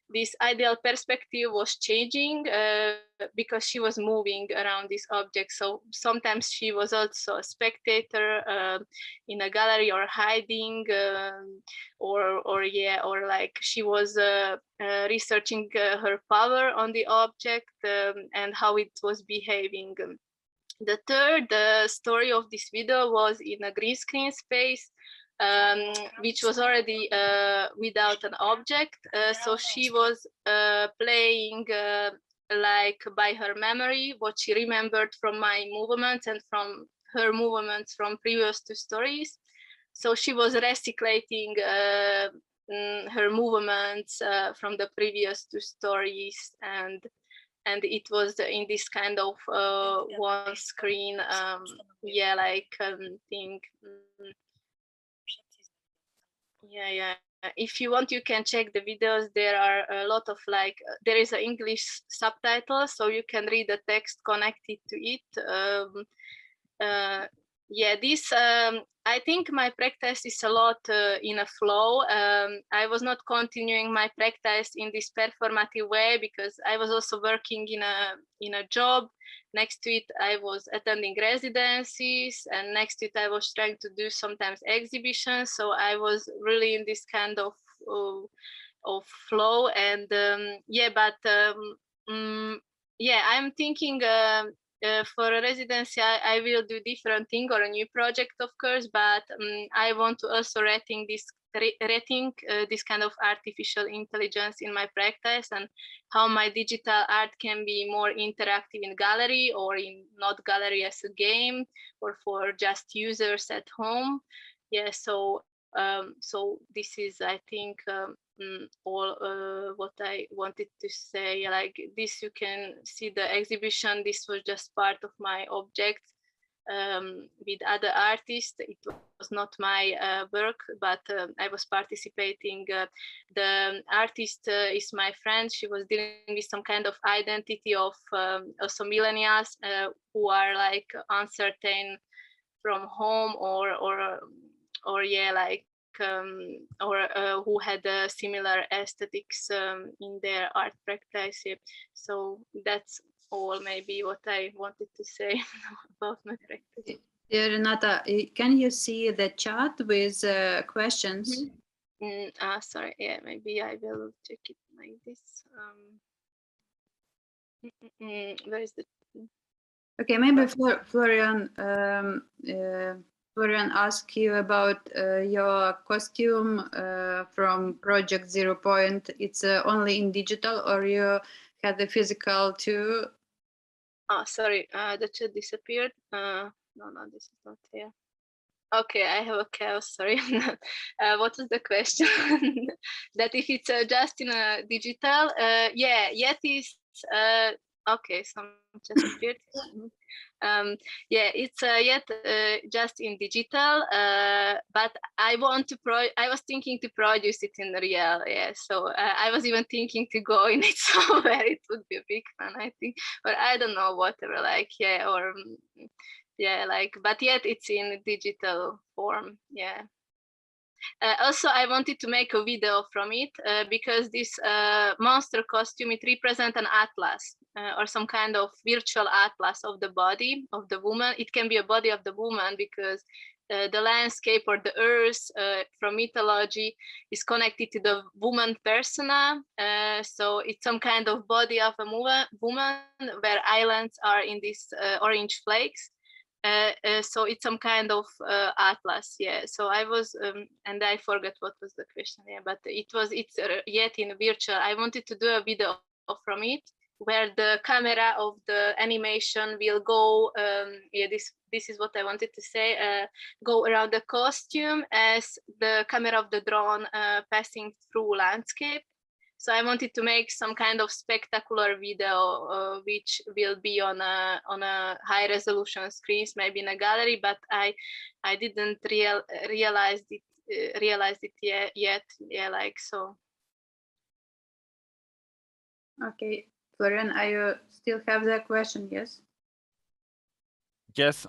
this ideal perspective was changing because she was moving around this object. So sometimes she was also a spectator in a gallery, or hiding, or yeah, or like she was researching her power on the object and how it was behaving. The third story of this video was in a green screen space, which was already without an object. So she was playing like by her memory, what she remembered from my movements and from her movements from previous two stories. So she was recycling her movements from the previous two stories, and it was in this kind of one screen, yeah, like thing. Yeah. If you want, you can check the videos. There are a lot of like, there is an English subtitle, so you can read the text connected to it. yeah, this I think my practice is a lot in a flow. I was not continuing my practice in this performative way because I was also working in a job. Next to it, I was attending residencies, and next to it, I was trying to do sometimes exhibitions. So I was really in this kind of flow, and yeah, but yeah, I'm thinking. For a residency, I will do different thing or a new project, of course, but I want to also rethink this kind of artificial intelligence in my practice, and how my digital art can be more interactive in gallery or in not gallery as a game or for just users at home. Yeah, so so this is, I think, all what I wanted to say. Like this, you can see the exhibition. This was just part of my object with other artists. It was not my work, but I was participating. The artist is my friend. She was dealing with some kind of identity of also millennials who are like uncertain from home or yeah, like or who had similar aesthetics in their art practice. So that's all maybe what I wanted to say about my practice. Yeah, Renata, can you see the chat with questions? Sorry, yeah, maybe I will check it like this. Where is the? Okay, maybe Florian. Florian asked you about your costume from Project 0 Point. It's only in digital, or you had the physical too? Oh, sorry, the chat disappeared. No, this is not here. Okay, I have a chaos, sorry. What was the question? That if it's just in a digital, yeah, yet is, okay, some just appeared. Yeah, it's yet just in digital, but I was thinking to produce it in real, yeah. So I was even thinking to go in it somewhere. It would be a big fun, I think, but I don't know, whatever, like, yeah, or yeah, like, but yet it's in digital form, yeah. Also, I wanted to make a video from it because this monster costume, it represents an atlas or some kind of virtual atlas of the body of the woman. It can be a body of the woman because the landscape or the earth from mythology is connected to the woman persona. So it's some kind of body of a woman where islands are in these orange flakes. So it's some kind of atlas, yeah. So I was, and I forgot what was the question, yeah. But it's yet in virtual. I wanted to do a video from it where the camera of the animation will go. Yeah, this is what I wanted to say. Go around the costume as the camera of the drone passing through landscape. So I wanted to make some kind of spectacular video, which will be on a high resolution screens, maybe in a gallery. But I didn't realize it yet. Yeah, like so. Okay, Florian, you still have the question? Yes. Yes.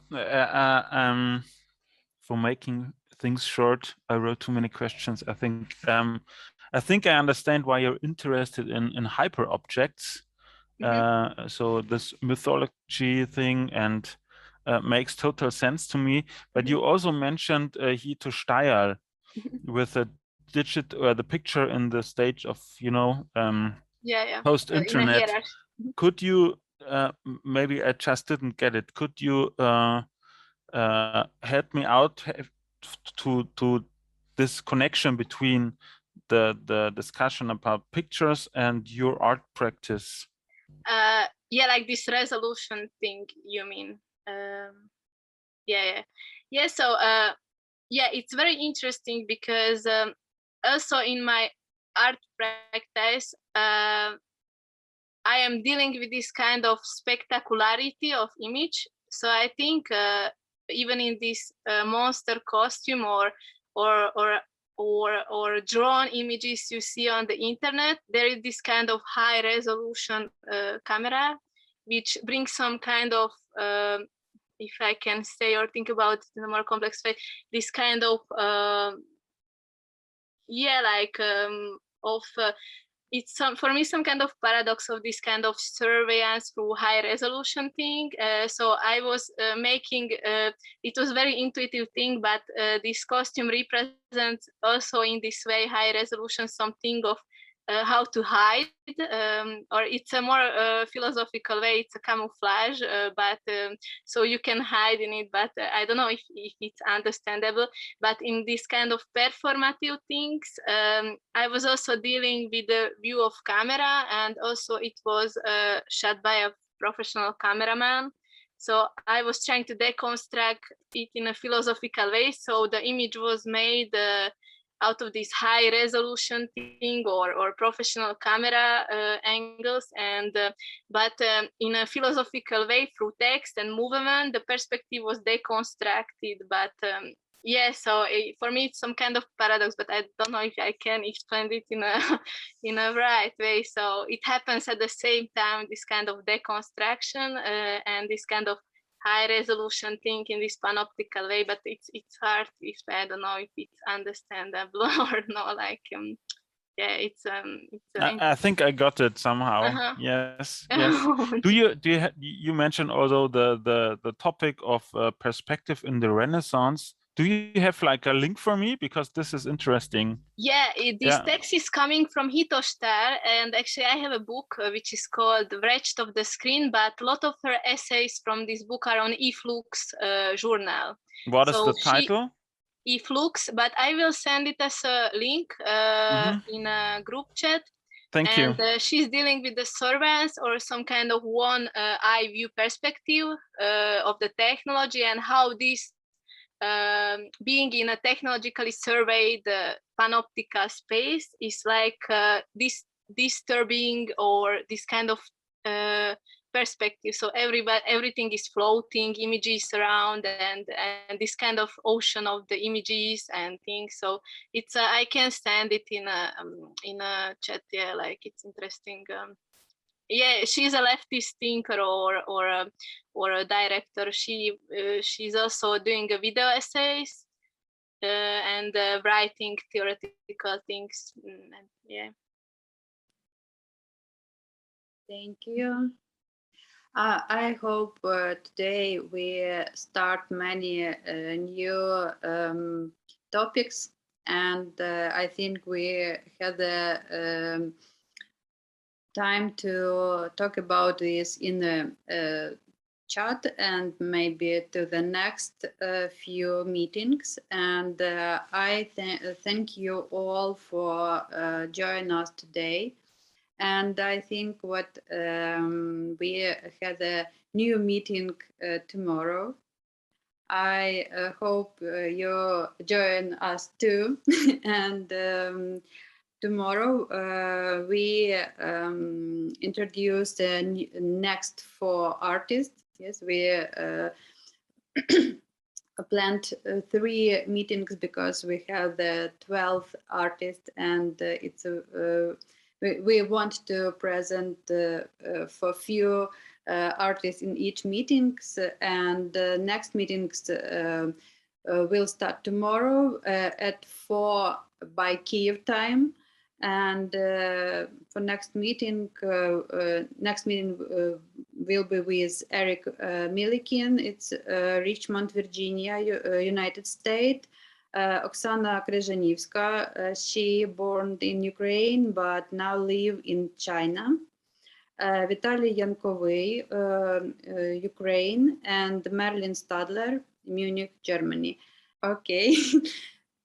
For making things short, I wrote too many questions. I think I understand why you're interested in hyper objects. So this mythology thing and makes total sense to me. But you also mentioned Hito Steyr with the the picture in the stage of, you know, yeah. post internet. Could you maybe I just didn't get it. Could you help me out to this connection between the discussion about pictures and your art practice? Yeah, like this resolution thing, you mean? Yeah. So yeah, it's very interesting because also in my art practice, I am dealing with this kind of spectacularity of image. So I think even in this monster costume or drawn images you see on the internet, there is this kind of high resolution camera, which brings some kind of if I can say or think about it in a more complex way, this kind of it's for me some kind of paradox of this kind of surveillance through high resolution thing. So I was making, it was very intuitive thing, but this costume represents also in this way high resolution something of how to hide, or it's a more philosophical way, it's a camouflage, but so you can hide in it, but I don't know if it's understandable. But in this kind of performative things, I was also dealing with the view of camera, and also it was shot by a professional cameraman. So I was trying to deconstruct it in a philosophical way. So the image was made out of this high resolution thing or professional camera angles, and but in a philosophical way through text and movement, the perspective was deconstructed. But yeah, so for me it's some kind of paradox, but I don't know if I can explain it in a in a right way. So it happens at the same time, this kind of deconstruction and this kind of high resolution thing in this panoptical way, but it's hard if I don't know if it's understandable or not. Like yeah, it's I think I got it somehow. Yes, yes. You mentioned also the topic of perspective in the Renaissance. Do you have like a link for me, because this is interesting? Yeah, this text is coming from Hitostar, and actually I have a book which is called Wretched of the Screen, but a lot of her essays from this book are on eFlux journal. What is the title? eFlux, but I will send it as a link in a group chat. Thank you. And she's dealing with the surveillance or some kind of one eye view perspective of the technology, and how this being in a technologically surveyed panoptical space is like this disturbing or this kind of perspective. So everything is floating, images around, and this kind of ocean of the images and things. So it's I can send it in a chat. Yeah, like it's interesting. Yeah, she's a leftist thinker or a director. She's also doing a video essays and writing theoretical things. And yeah. Thank you. I hope today we start many new topics, and I think we had the time to talk about this in the chat and maybe to the next few meetings. And I thank you all for joining us today. And I think what we had a new meeting tomorrow. I hope you join us too. And tomorrow we introduce the next 4 artists. Yes, we planned 3 meetings because we have the 12th artist, and it's a we want to present for few artists in each meetings, and next meetings will start tomorrow at 4 by Kiev time. And for next meeting will be with Eric Milikin. It's Richmond, Virginia, United States. Oksana Kryzhenivska, she born in Ukraine but now live in China. Vitaly Yankovy, Ukraine, and Marilyn Stadler, Munich, Germany. Okay,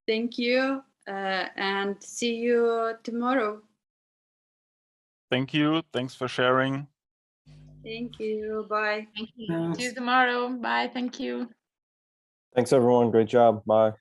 thank you, and see you tomorrow. Thank you. Thanks for sharing. Thank you. Bye. Thank you. See you tomorrow. Bye. Thank you. Thanks, everyone. Great job. Bye.